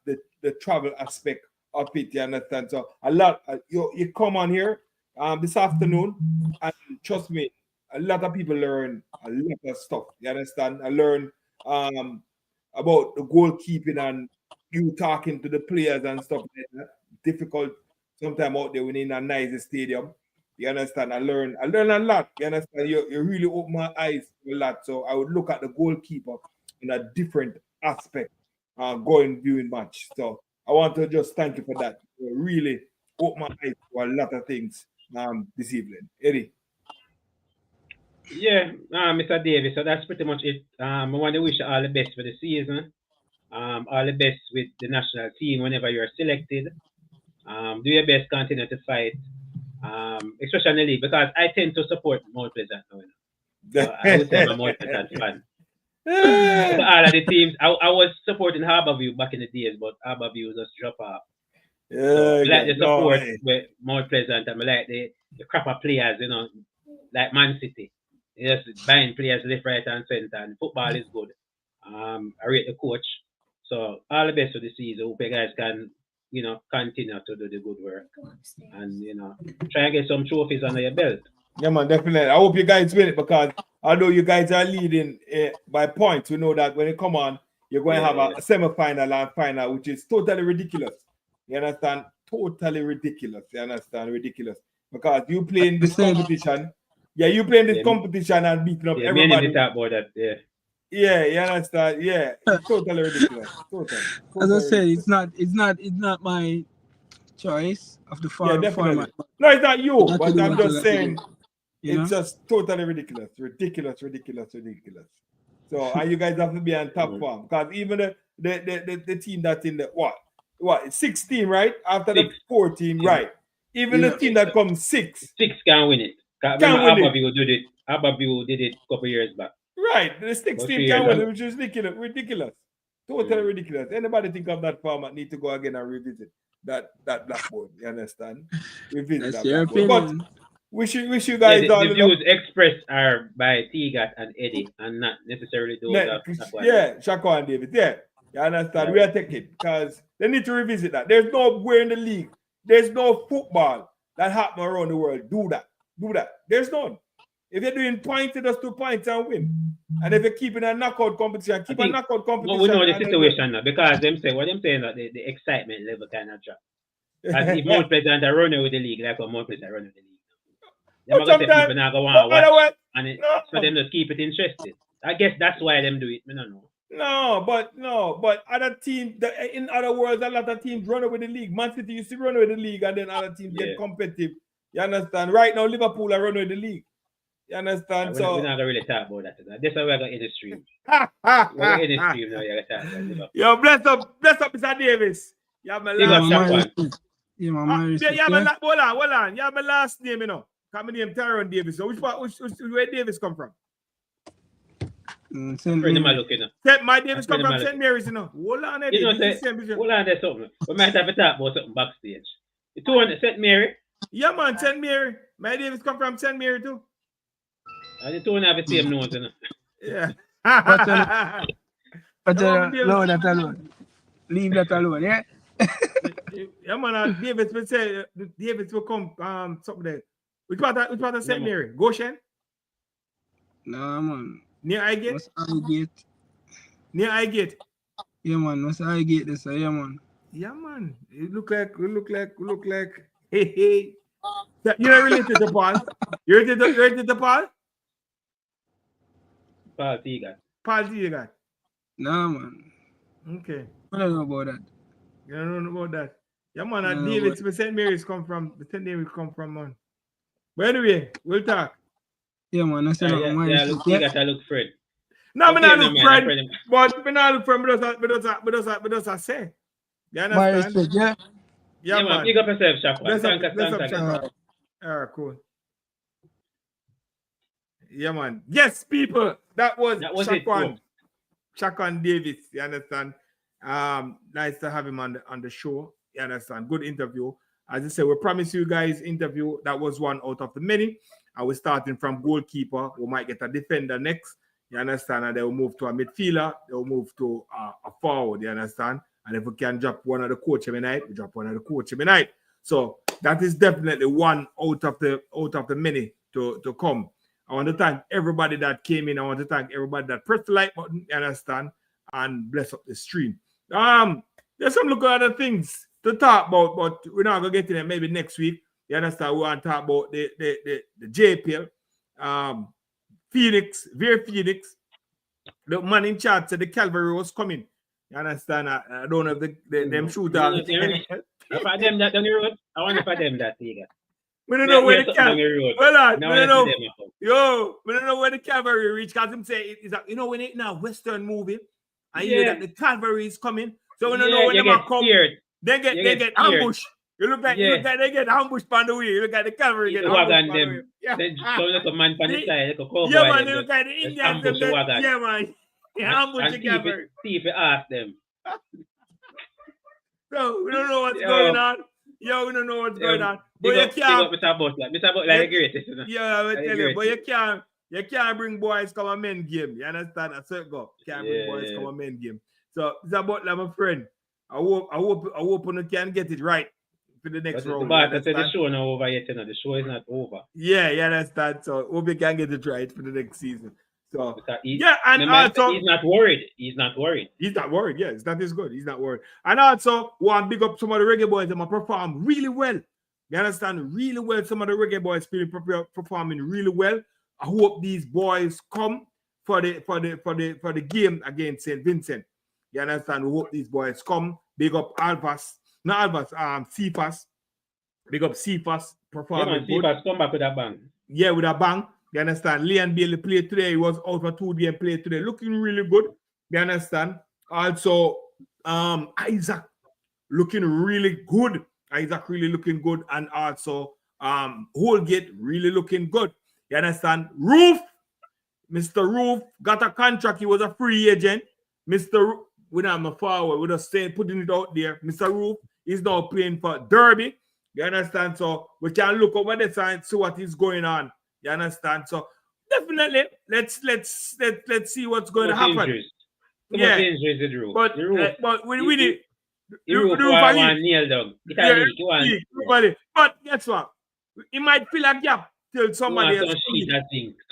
the travel aspect of it. You understand? So a lot you come on here this afternoon, and trust me, a lot of people learn a lot of stuff. You understand? I learn about the goalkeeping and you talking to the players and stuff like that. difficult sometimes out there when in a nice stadium. You understand? I learn a lot. You understand? You really open my eyes a lot. So I would look at the goalkeeper in a different aspect going viewing match. So I want to just thank you for that. You really open my eyes to a lot of things this evening. Eddie. Yeah, Mr. Davis. So that's pretty much it. I want to wish you all the best for the season. All the best with the national team whenever you're selected. Do your best, continue to fight, especially in the league, because I tend to support Mount Pleasant now. So I would say I'm a Mount Pleasant fan. So all of the teams, I was supporting Harborview back in the days, but Harborview just drop off. So I like the support with Mount Pleasant, and I like the crapper players, you know, like Man City. Just buying players left, right, and center, and football is good. I rate the coach. So all the best for the season. Hope you guys can, you know, continue to do the good work and, you know, try and get some trophies under your belt. Yeah, man, definitely. I hope you guys win it, because although you guys are leading by points, we know that when you come on, you're going to have a semi-final and final, which is totally ridiculous. You understand? Totally ridiculous. You understand? Ridiculous. Because you play in this competition. Yeah, you play in this competition and beating up everybody. Me talk about that, Yeah, you understand? Yeah, it's totally ridiculous. Totally As I said, ridiculous. it's not my choice of the format. No, it's not you, but I'm just saying it's just totally ridiculous. Ridiculous. So, and you guys have to be on top form, because even the team that's in the what 16, right? After the 14, right? Even the team that comes 6 can win it. Harborview did it. Harborview did it a couple years back. Right, the 16 can win it, which is ridiculous. Totally ridiculous. Anybody think of that format need to go again and revisit that blackboard. You understand? Revisit that's that your blackboard. But wish you guys all the views expressed are by T-Gat and Eddie, and not necessarily those of SHAQUAN. Yeah, SHAQUAN and David. Yeah, you understand? We are taking, because they need to revisit that. There's nowhere in the league. There's no football that happen around the world. Do that. There's none. If you're doing points, just 2 points and win. And if you're keeping a knockout competition, keep a knockout competition. But we know the situation now, because what them saying that the excitement level kind of drop. As if Mount Pleasant are running with the league, like how Mount Pleasant are running with the league. They're not going to say people now go on watch, and so them just keep it interested. I guess that's why them do it. I don't know. No, but other teams, in other words, a lot of teams run with the league. Man City used to run with the league, and then other teams get competitive. You understand? Right now, Liverpool are running with the league. You understand? We're not going to really talk about that. That's why we're going to end the stream. We're going to end the stream now. You're talk about Liverpool. Yo, bless up, Mr. Davis. You have my last name. Hold on. You have my last name, you know. Come name Tyrone Davis. So where Davis come from? My Davis come from St. Mary's, you know. Hold on, Eddie. Hold on, there's something. We might have to talk about something backstage. You two on St. Mary? Yeah, man, St. Mary. My Davis come from St. Mary too. And the two have the same nose, you know. Yeah. But load that alone. Leave that alone, yeah? Yeah, man, Davis will say, Davis will come something there. Which part of St. Mary? Goshen? No, man. Near Highgate? What's Highgate? Near Highgate? Yeah, man. What's Highgate this? Yeah, man. Yeah, man. You look like. Hey. You're not related to Paul? You're related to Paul? Paul T-Gat. No, man. Okay. I don't know about that. You don't know about that? Yeah, man. David, St. Mary's come from. St. Mary's come from, man. But anyway, we'll talk. Yeah, man. I said, T-Gat, I look Fred. No, I'm not look Fred. But I'm not look Fred. But I say. You understand? Respect, Yeah, man. Big up yourself, SHAQUAN. All right, cool. Yeah, man. Yes, people. That was SHAQUAN. SHAQUAN Davis. You understand? Nice to have him on the show. You understand? Good interview. As I said, we promise you guys interview. That was one out of the many. And we're starting from goalkeeper. We might get a defender next. You understand? And they will move to a midfielder. They will move to a forward. You understand? And if we can drop one of the coach every night, we drop one of the coach every night. So that is definitely one out of the many to come. I want to thank everybody that came in. I want to thank everybody that pressed the like button, you understand, and bless up the stream. There's some look at other things to talk about, but we're not gonna get to them maybe next week. You understand? We want to talk about the JPL. Phoenix, very Phoenix. The man in charge said the cavalry was coming. You understand? I don't know if them shoot out. For them that on the road, I want for them that Tiga. We don't know where the cavalry. Well, I don't know. Yo, we don't know where the cavalry reach. Cause him say it's like, you know when it now Western movie, I hear that the cavalry is coming. So we don't know when they come. They get ambushed. You look like they get ambushed on the way. You look at the cavalry get ambushed on the way. Yeah. So look a man on the side, look a cowboy. Yeah, man, look at the Indians. Yeah, man. Ambush the cavalry. See if you ask them. So we don't know what's going on. Yo, we don't know what's going on. But you can't. Mr. Butler the greatest. Yeah, I will tell you. But you can't bring boys come a men game. You understand? That's it go. You can't bring boys come a men game. So Mr. Butler, my friend, I hope you can get it right for the next round. But I said the show not over yet, the show is not over. Yeah, you understand. So hope you can get it right for the next season. So he's not worried. He's not worried. Yeah, it's not as good. He's not worried. And also, want to big up some of the reggae boys that perform really well. You understand? Really well. Some of the reggae boys performing really well. I hope these boys come for the game against St. Vincent. You understand? We hope these boys come. Big up Cephas. Big up Cephas performing good. Cephas come back with a bang. Yeah, with a bang. You understand? Leon Bailey played today. He was out for 2 games played today. Looking really good. You understand? Also, Isaac looking really good. Isaac really looking good. And also, Holgate really looking good. You understand? Mr. Roof got a contract. He was a free agent. We're not forward. We're just saying, putting it out there. Mr. Roof is now playing for Derby. You understand? So we can look over the side, see what is going on. You understand? So definitely, let's see what's going to happen. Yeah, but we need. But guess what? It might fill a gap till somebody else.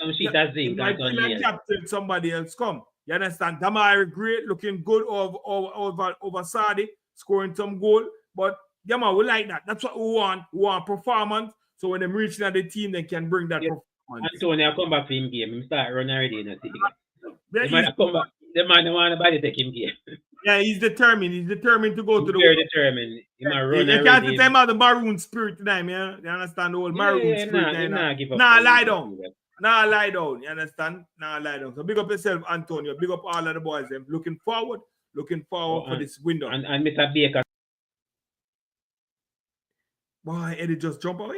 Some sheet has zinc. Might fill a gap till somebody else come. You understand? Damari great, looking good over Sadi, scoring some goal. But yeah, man, we like that. That's what we want. We want performance. So when them reaching at the team, they can bring that performance. Antonio come back for him game. He start running already. The man come back. The man don't want nobody take him game. Yeah, he's determined. He's determined to go to the. Very determined. He might run already. You can't say about the maroon spirit tonight, man. You understand the whole maroon spirit? Nah, lie down. Nah, lie down. You understand? Nah, lie down. So big up yourself, Antonio. Big up all of the boys. Them looking forward for this window. And Mr. Baker. Boy, Eddie just jump on.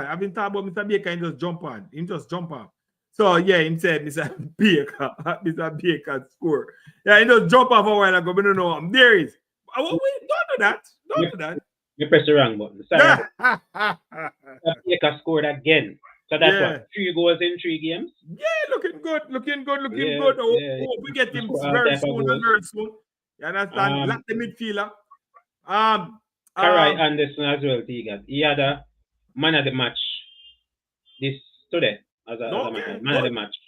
I've been talking about Mr. Baker and just jump on. He just jump on. So yeah, he said Mr. Baker score. Yeah, he just jump off a while ago. We don't know. There is. Don't do that. Don't do that. You press the wrong button. Sorry. Mr. Baker scored again. So that's what, 3 goals in 3 games? Yeah, looking good. Oh, we get him very soon. You understand? Like the midfielder. Karai Anderson as well, Tiga. He had a man of the match today as a man of the match.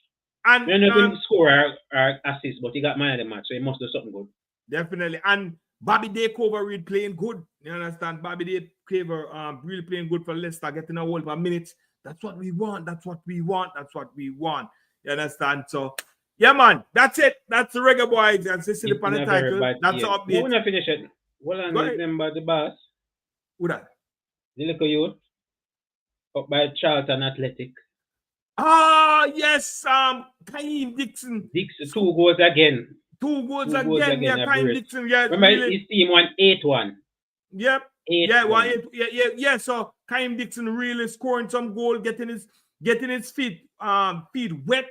And he didn't score or assist, but he got man of the match, so he must do something good. Definitely. And Bobby Dacover really playing good. You understand? Bobby Dacover really playing good for Leicester, getting a hold for minutes. That's what we want. You understand? So, yeah, man. That's it. That's the Reggae Boys. And Cecily upon the title. That's the update. We're not finish it. Well, I remember the boss. Who that? The little youth up by Charlton Athletic. Yes. Kaim Dixon. 2 goals again. 2 goals again. Yeah, Kaim Dixon. Yeah. Remember his team won 8-1. Yep. 8-1. Yeah. So Kaim Dixon really scoring some goal, getting his feet wet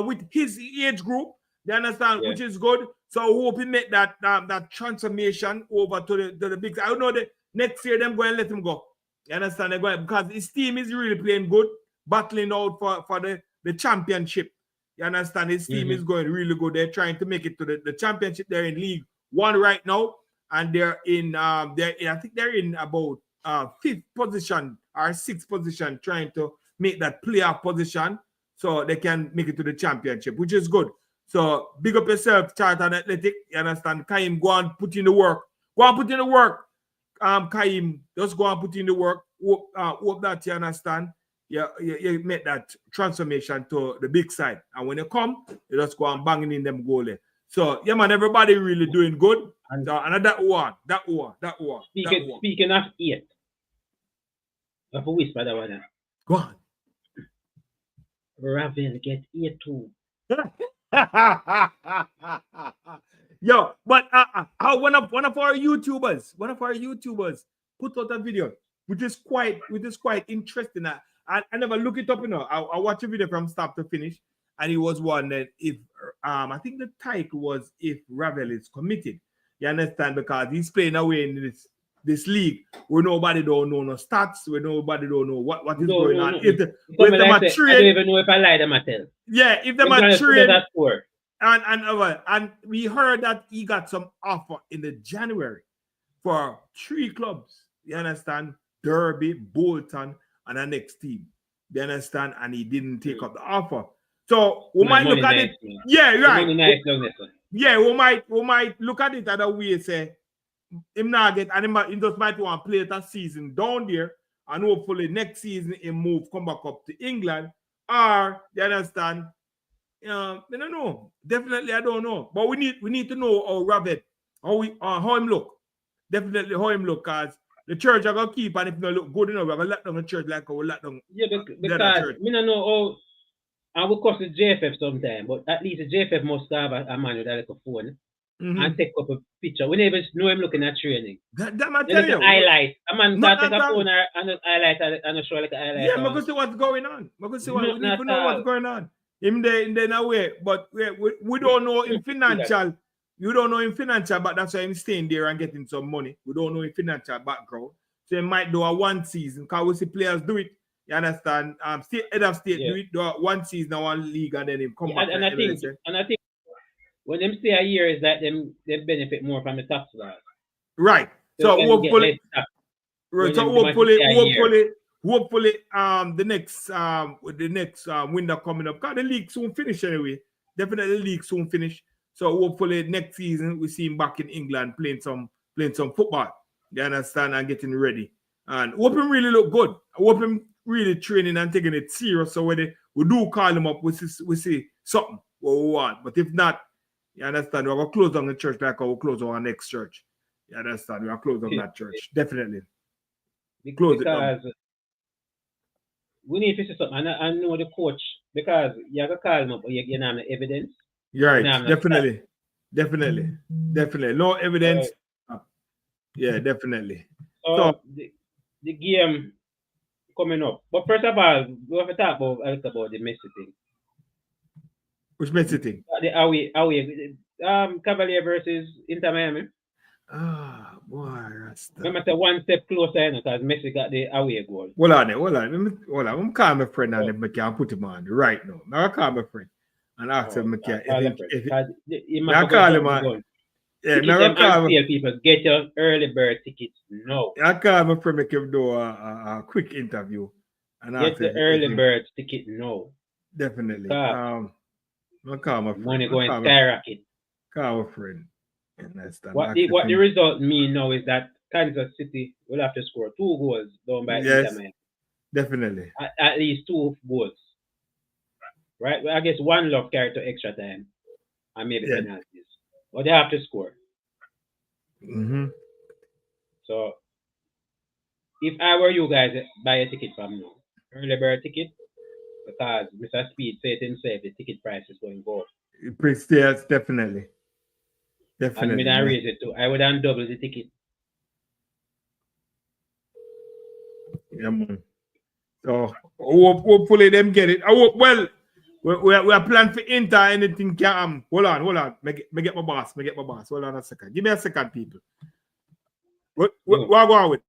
with his age group. You understand? Yeah. Which is good. So I hope he make that transformation over to the big. I don't know that next year them going to let him go. You understand? They're going because his team is really playing good, battling out for the championship. You understand? His team is going really good. They're trying to make it to the championship. They're in League 1 right now, and they're in I think they're in about 5th position or 6th position, trying to make that playoff position so they can make it to the championship, which is good. So big up yourself, Charlton Athletic. You understand? Kaim, go and put in the work. Kaim, just go and put in the work. Hope that you understand. You make that transformation to the big side. And when you come, you just go and banging in them goal. So, yeah, man, everybody really doing good. And that one. Speaking of 8, I have a whisper that one. Go on. Ravel get 8 too. Yo, but one of our YouTubers put out a video, which is quite interesting. I never look it up, I watch a video from start to finish, and it was one that if I think the title was if Ravel is committed. You understand? Because he's playing away in this league where nobody don't know no stats, where nobody don't know what is going on. If them I don't even know if I lie them I tell. Yeah, if them are trained. And we heard that he got some offer in the January for 3 clubs. You understand? Derby, Bolton, and the next team. You understand? And he didn't take up the offer. So we might look at it. Yeah, right. Yeah, we might look at it at a way say him not get and he just might want to play that season down there, and hopefully next season he come back up to England. Or you understand? I don't know. Definitely, I don't know. But we need to know how Rabbit, how him look. Definitely how him look, because the church are gonna keep, and if they look good enough, we're gonna let down the church like we let down. Yeah, because we don't know how I will cost the JFF sometime, but at least the JFF must have a man with a little phone and take up a picture. We never know him looking at training. That I tell you. Highlight. A man can take a phone and highlight and show like a highlight. Yeah, I'm going to see what's going on. We need to know what's going on. In the way, but we don't know in financial. You don't know in financial, but that's why I'm staying there and getting some money. We don't know in financial background. So he might do a 1 season, because we see players do it. You understand? Head of state do it, do a 1 season, 1 league, and then him come back. And I think when them stay a year is that they benefit more from the tax laws. Right. So hopefully the next window coming up, because the league soon finish anyway. Definitely the league soon finish. So hopefully next season we see him back in England playing some football. You understand? And getting ready. And hope him really look good. I hope him really training and taking it serious. So when we do call him up, we see something what we want. But if not, you understand, we're gonna close down the church like we'll close our next church. You understand? We're gonna close down that church. Definitely. Close it down. We need to see something. I know the coach, because you have to call him up, but you don't have the evidence. You're right. Definitely. No evidence. Yeah, definitely. So the game coming up. But first of all, we have to talk about the Messi thing. Which Messi thing? The away Cavalier versus Inter Miami. Boy, remember, say 1 step closer, because Messi got the away goal. Hold on. I'm calling my friend and I can put him on right now. Now I call my friend and ask him if I call him on. Yeah, now I call people get your early bird tickets now. I call my friend, make him do a quick interview and get the early bird ticket now. Definitely. I call my friend. Money going skyrocket. Call my friend. What the result mean now is that Kansas City will have to score 2 goals down by Inter Miami. Definitely. At least 2 goals. Right? Well, I guess 1 love carry to extra time and maybe penalties. But they have to score. Mm-hmm. So if I were you guys, buy a ticket from now. Early bird ticket, because Mr. Speed said himself the ticket price is going to go up. Yes, definitely. And when I raise it too, I would have double the ticket. Yeah, man. So hopefully them get it. We are planning for Inter. Anything can hold on. Me get my boss. Hold on a second. Give me a second, people. What go on with?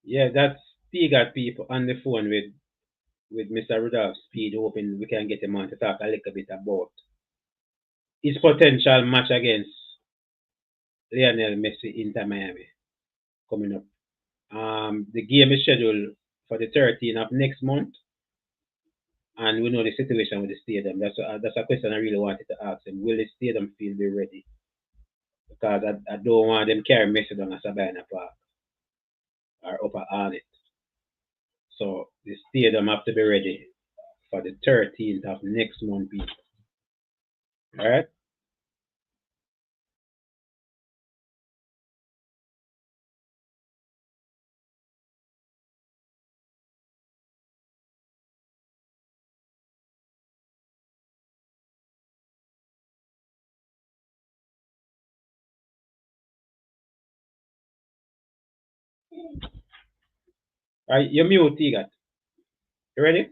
Yeah, that's he got people on the phone with Mr. Rudolph Speed, hoping we can get him on to talk a little bit about his potential match against Lionel Messi Inter Miami coming up. The game is scheduled for the 13th of next month, and we know the situation with the stadium. That's a question I really wanted to ask him. Will the stadium feel be ready? because I don't want them carry Messi down a Sabina Park or up on it. So the stadium have to be ready for the 13th of next month, people. All right. All right, you mute, Tigat. You ready?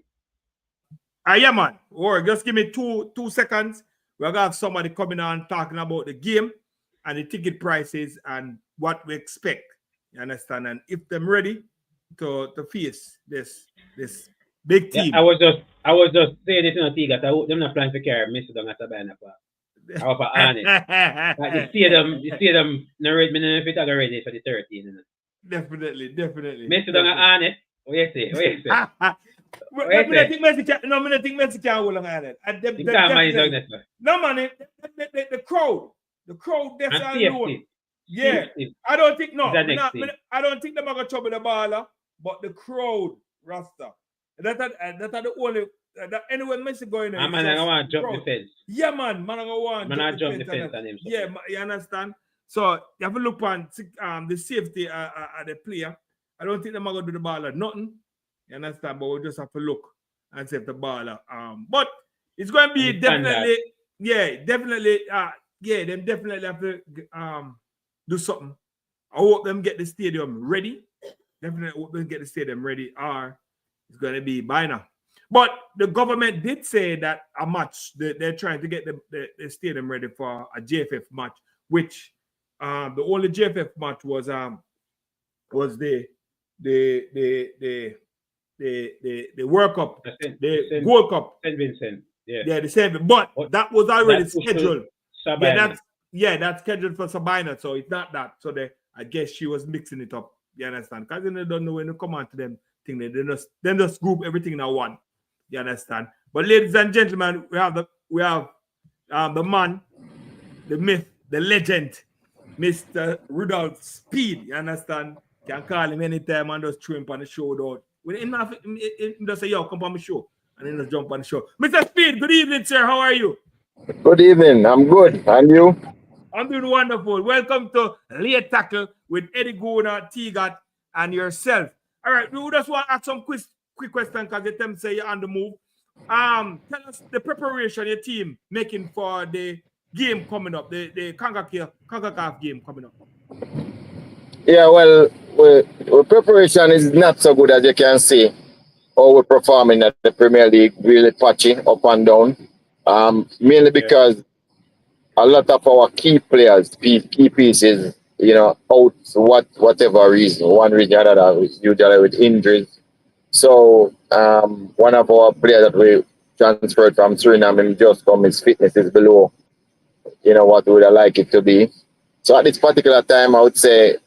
Yeah, man. Or just give me two seconds. We're gonna have somebody coming on talking about the game and the ticket prices and what we expect. You understand? And if them ready to face this big team. Yeah, I was just saying this in a Tigat. I hope them not planning to carry Messi down a Sabina Park. I hope on it. Like the stadium, no ready, me if it are ready for the 13th. You know? Definitely. Messi down on it. What you say? I think Messi can't hold on it. No, man, the crowd. The crowd, that's and alone. safety. Yeah. Safety. I don't think, no. I don't think they're going to trouble the baller, but the crowd, Rasta. That's the only, anyway, Messi going there. Man, I want to jump the fence. Yeah, man. I want to jump the fence on him. Yeah, you understand? So, you have to look on the safety of the player. I don't think they're going to do the baller nothing. You understand? But we'll just have to look and see if the baller. But it's going to be definitely, definitely have to do something. I hope them get the stadium ready. Definitely hope them get the stadium ready, or it's going to be by now. But the government did say that a match, they're trying to get the stadium ready for a JFF match, which the only JFF match was the World Cup, the Gold Cup. St. Vincent. Yeah, the same. But that was already scheduled. That's scheduled for Sabina, so it's not that. So I guess she was mixing it up. You understand? Because they don't know when you come on to them thing, they just group everything in one. You understand? But ladies and gentlemen, we have the man, the myth, the legend, Mr. Rudolph Speed. You understand? Can call him anytime and just throw him on the show, though. When he just say, yo, come on the show. And then just jump on the show. Mr. Speed, good evening, sir. How are you? Good evening. I'm good. And you? I'm doing wonderful. Welcome to Late Tackle with Eddie Gona, T-Gat, and yourself. All right, we just want to ask some quick question because the time say you're on the move. Tell us the preparation your team making for the game coming up, the CONCACAF game coming up. Yeah, well, preparation is not so good as you can see. How we're performing at the Premier League, really patchy, up and down. Mainly because a lot of our key players, key pieces, out whatever reason, one reason or another, usually with injuries. So one of our players that we transferred from Suriname just come, his fitness is below, what we would have liked it to be. So at this particular time, I would say,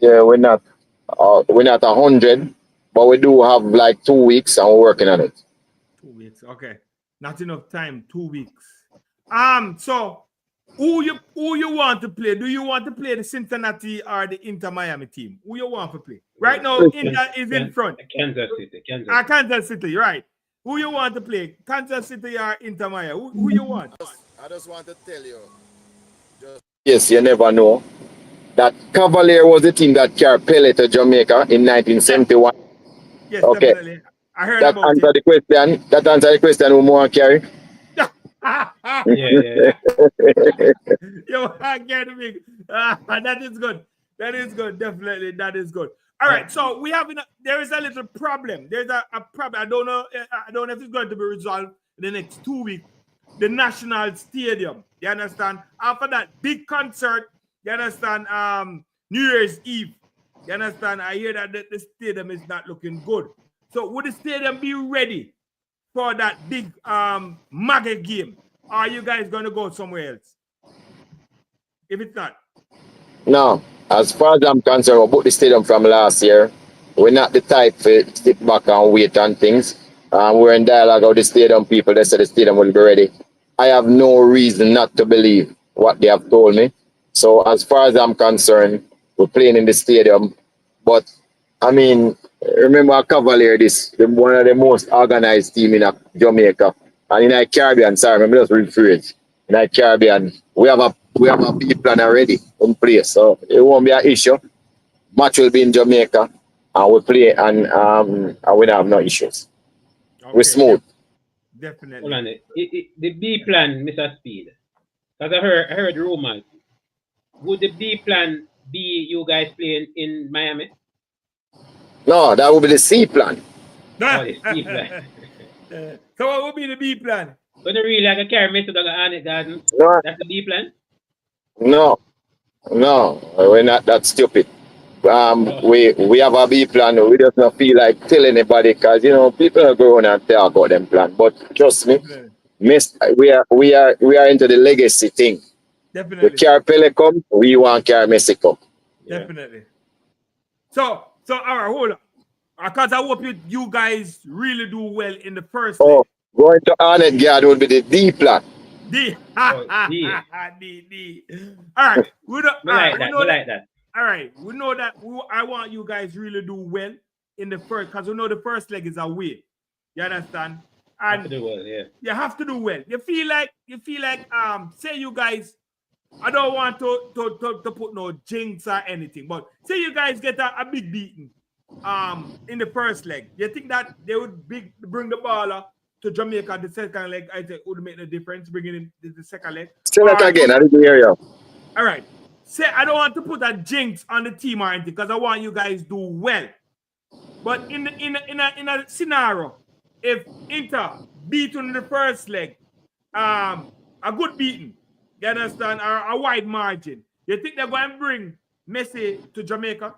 we're not 100, but we do have like 2 weeks and we're working on it. 2 weeks, okay. Not enough time, 2 weeks. So who you want to play? Do you want to play the Cincinnati or the Inter Miami team? Who you want to play? Right now, Inter is in front. Kansas City. Kansas City, right. Who you want to play? Kansas City or Inter Miami? Who you want? I just want to tell you. Yes, you never know. That Cavalier was the team that carried Pele to Jamaica in 1971. Yes, okay. Definitely. I heard that about answer it. The question. That answer the question who more carry. Yeah. Yo, I get it. That is good. That is good. Definitely, that is good. All right. So we have there is a little problem. There's a problem. I don't know if it's going to be resolved in the next 2 weeks. The National Stadium. You understand? After that big concert, you understand? New Year's Eve. You understand? I hear that the stadium is not looking good. So would the stadium be ready for that big MAGA game? Or are you guys going to go somewhere else? If it's not. No. As far as I'm concerned, we bought the stadium from last year. We're not the type to sit back and wait on things. We're in dialogue with the stadium people. They said the stadium will be ready. I have no reason not to believe what they have told me. So as far as I'm concerned, we're playing in the stadium. But I mean, remember Cavalier, one of the most organized team in Jamaica and in the Caribbean. Sorry, remember just rephrase. In the Caribbean, we have a B plan already in place, so it won't be an issue. Match will be in Jamaica, and we play, and we don't have no issues. Okay. We're smooth. Definitely. Hold on. The B plan, Mr. Speed. Because I heard rumors. Would the B plan be you guys playing in Miami? No, that would be the C plan. Oh, the C plan. So what would be the B plan? But really, like a carry me to the Arnett Garden. No, That's the B plan. no, we're not that stupid. We have a B plan. We just not feel like tell anybody because people are going and tell about them plan. But trust me, we are into the legacy thing. Definitely. We carry Pele come, we want carry Messi come. Definitely. So all right, hold on. Because I hope you guys really do well in the first leg. Going to Arnett Garden would be the D plan. D. D. All right. We like that. All right. We know that I want you guys really do well in the first, because we know the first leg is away. You understand? And have to do well, yeah. You have to do well. You feel like say you guys, I don't want to put no jinx or anything, but say you guys get a big beating in the first leg. You think that they would bring the baller to Jamaica the second leg? I think would make the difference bringing him the second leg. Say that again. I didn't hear you. All right. Say I don't want to put a jinx on the team or anything because I want you guys to do well. But in a scenario, if Inter beat in the first leg, a good beating, you understand, or a wide margin, you think they're going to bring Messi to Jamaica?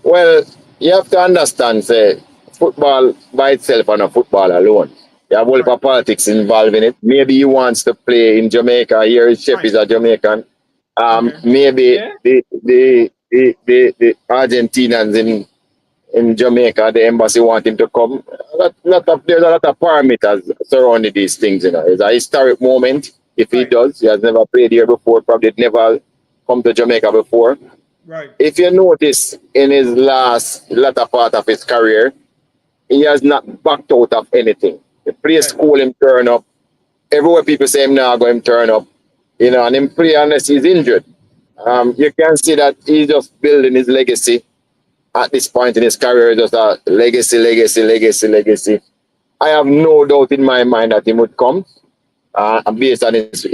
Well, you have to understand, say, football by itself and not football alone. You have a whole of politics involved in it. Maybe he wants to play in Jamaica. Here his chef is a Jamaican. Maybe the Argentinians in Jamaica, the embassy want him to come. There's a lot of parameters surrounding these things. It's a historic moment. If he does, he has never played here before, probably never come to Jamaica before. Right. If you notice in his latter part of his career, he has not backed out of anything. The place call him turn up. Everywhere people say him now, go him turn up. And him play unless he's injured. You can see that he's just building his legacy at this point in his career. Just a legacy. I have no doubt in my mind that he would come. Based on his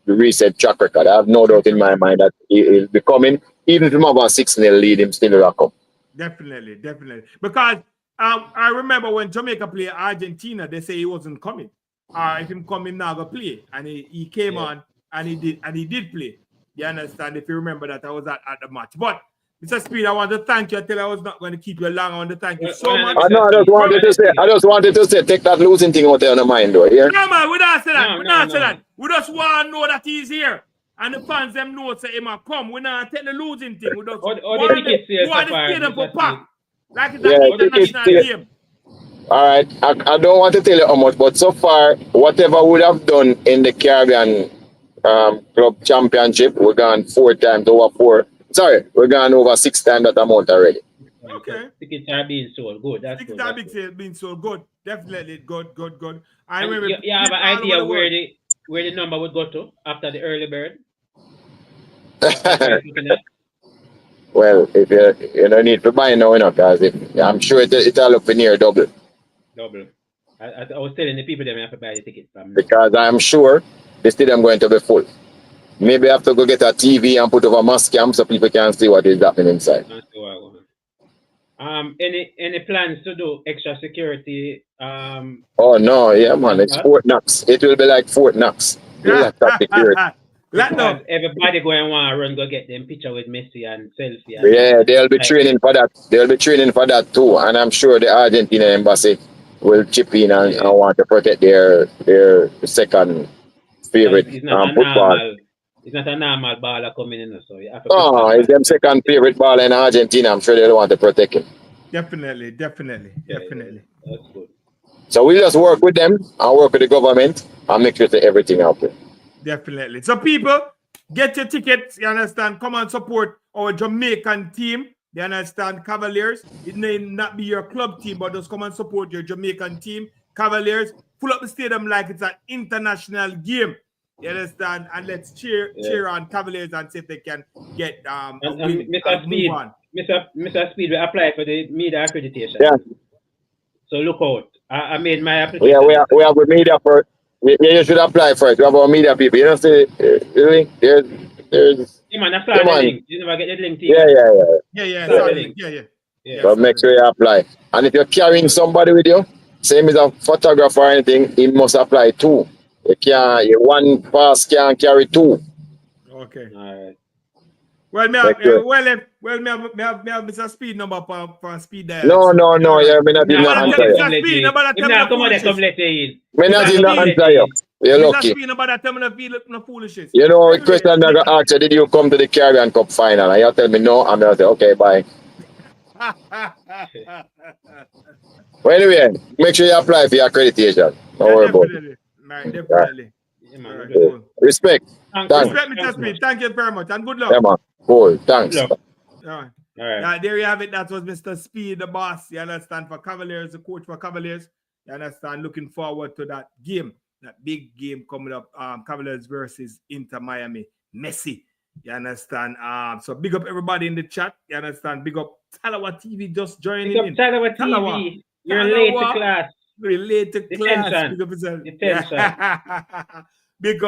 recent track record, I have no doubt in my mind that he'll be coming. Even if he have a 6-0 lead, him still will come. Definitely. Because I remember when Jamaica played Argentina, they say he wasn't coming. If him coming now go play, and he came on and he did play. You understand? If you remember that I was at the match. But Mr. Speed, I want to thank you. I was not going to keep you long. I want to thank you so much. I just wanted to say, take that losing thing out there on the mind, though. Yeah. No, man, we don't say that. Say that. We just want to know that he's here. And the fans them know say him come. We not take the losing thing. We just want to stay there for pack. Like it's an international game. All right. I don't want to tell you how much, but so far, whatever we have done in the Caribbean Club Championship, we're gone 4 times over 4. Sorry, we're gone over 6 times that amount already. Okay. Tickets are being sold. Good. That's tickets good. Tickets are being sold. Good. Definitely good. I remember. You have an idea where the number would go to after the early bird? Well, if you don't need to buy now, because I'm sure it'll look near double. Double. I was telling the people they have to buy the ticket from. Because I'm sure the stadium going to be full. Maybe I have to go get a TV and put over mask cam so people can see what is happening inside. Any plans to do extra security? Oh no, yeah man, it's Fort Knox. It will be like Fort Knox. Everybody going to want to run go get them picture with Messi and selfie. And they'll be training for that. They'll be training for that too. And I'm sure the Argentina embassy will chip in and want to protect their second favorite football. It's not a normal baller coming in, so you have to. It's them second favorite baller in Argentina. I'm sure they'll want to protect him. Definitely. That's good. So we just work with them and work with the government and make sure that everything happens. Definitely. So people, get your tickets, you understand? Come and support our Jamaican team. You understand? Cavaliers. It may not be your club team, but just come and support your Jamaican team. Cavaliers. Full up the stadium like it's an international game. You understand? And let's cheer on Cavaliers and see if they can get a win and move on. Mr. Speed, we apply for the media accreditation. Yeah. So look out. I made my application. Yeah, we have a media for. You should apply for it. We have our media people. You know, see, really? There's. Yeah, man, that's the link. You never get the link. Yeah. But make sure you apply. And if you're carrying somebody with you, same as a photographer or anything, he must apply too. You one pass can't carry two. Okay. All right. Well, me have Mr. Speed number for Speed dial. No. Yeah, me not even answer you. Speed number that tell me Me not even answer you. You're lucky. Speed number that tell me no foolishness. You know, the question I got asked, did you come to the Caribbean Cup final? And you tell me no, and I say, okay, bye. Well, anyway, make sure you apply for your accreditation. Don't worry about it. Definitely. Yeah. Respect. Thanks. Respect, Mr. Speed. Thank you very much. And good luck. Yeah, man. Cool. Thanks. All right. Yeah, there you have it. That was Mr. Speed, the boss. You understand? For Cavaliers, the coach for Cavaliers. You understand? Looking forward to that game. That big game coming up. Cavaliers versus Inter Miami. Messi. You understand? So big up everybody in the chat. You understand? Big up Talawa TV just joining in. Talawa TV. You're late to class. You're late to class. Big up yourself. Big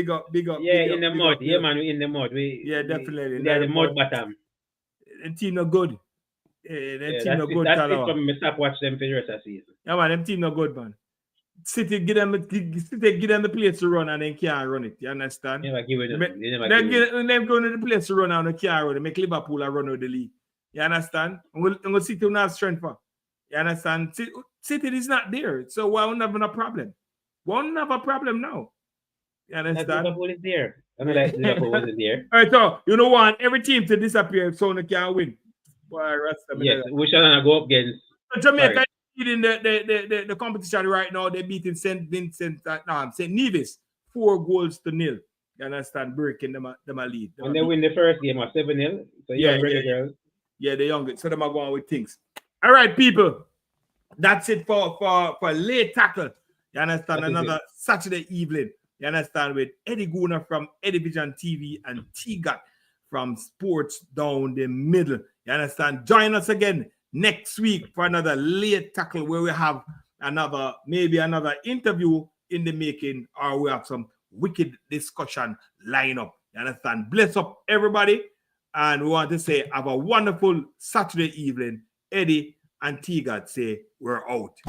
up. Yeah, in the mud. Yeah, man, we in the mud. Definitely. We are the mud bottom. The team no good. The team no good. That's it from me stop watch them for the rest of the season. Yeah, man, them team no good, man. City give them the place to run and then can't run it. You understand? Never give it them. Them going to the place to run and they can't run it. Make Liverpool run with the league. You understand? And City will have strength for. You understand? City is not there. So why won't have a problem? Won't have a problem now. You understand? Liverpool is there. I mean, like Liverpool wasn't there. All right, so you know what? Every team to disappear so they can't win. Boy, yes, we shall go up against Jamaica in the competition right now. They're beating St. Nevis 4-0. You understand? Breaking them a lead. And they win the first game of 7-0. So girls. Yeah, the youngest. So them are going with things. All right, people. That's it for late tackle. You understand? Another Saturday evening. You understand? With Eddie Gooner from Eddie Vision TV and T-Got from Sports Down the Middle. You understand? Join us again next week for another late tackle where we have maybe another interview in the making, or we have some wicked discussion line up. You understand? Bless up everybody. And we want to say have a wonderful Saturday evening. Eddie and T-Got say we're out.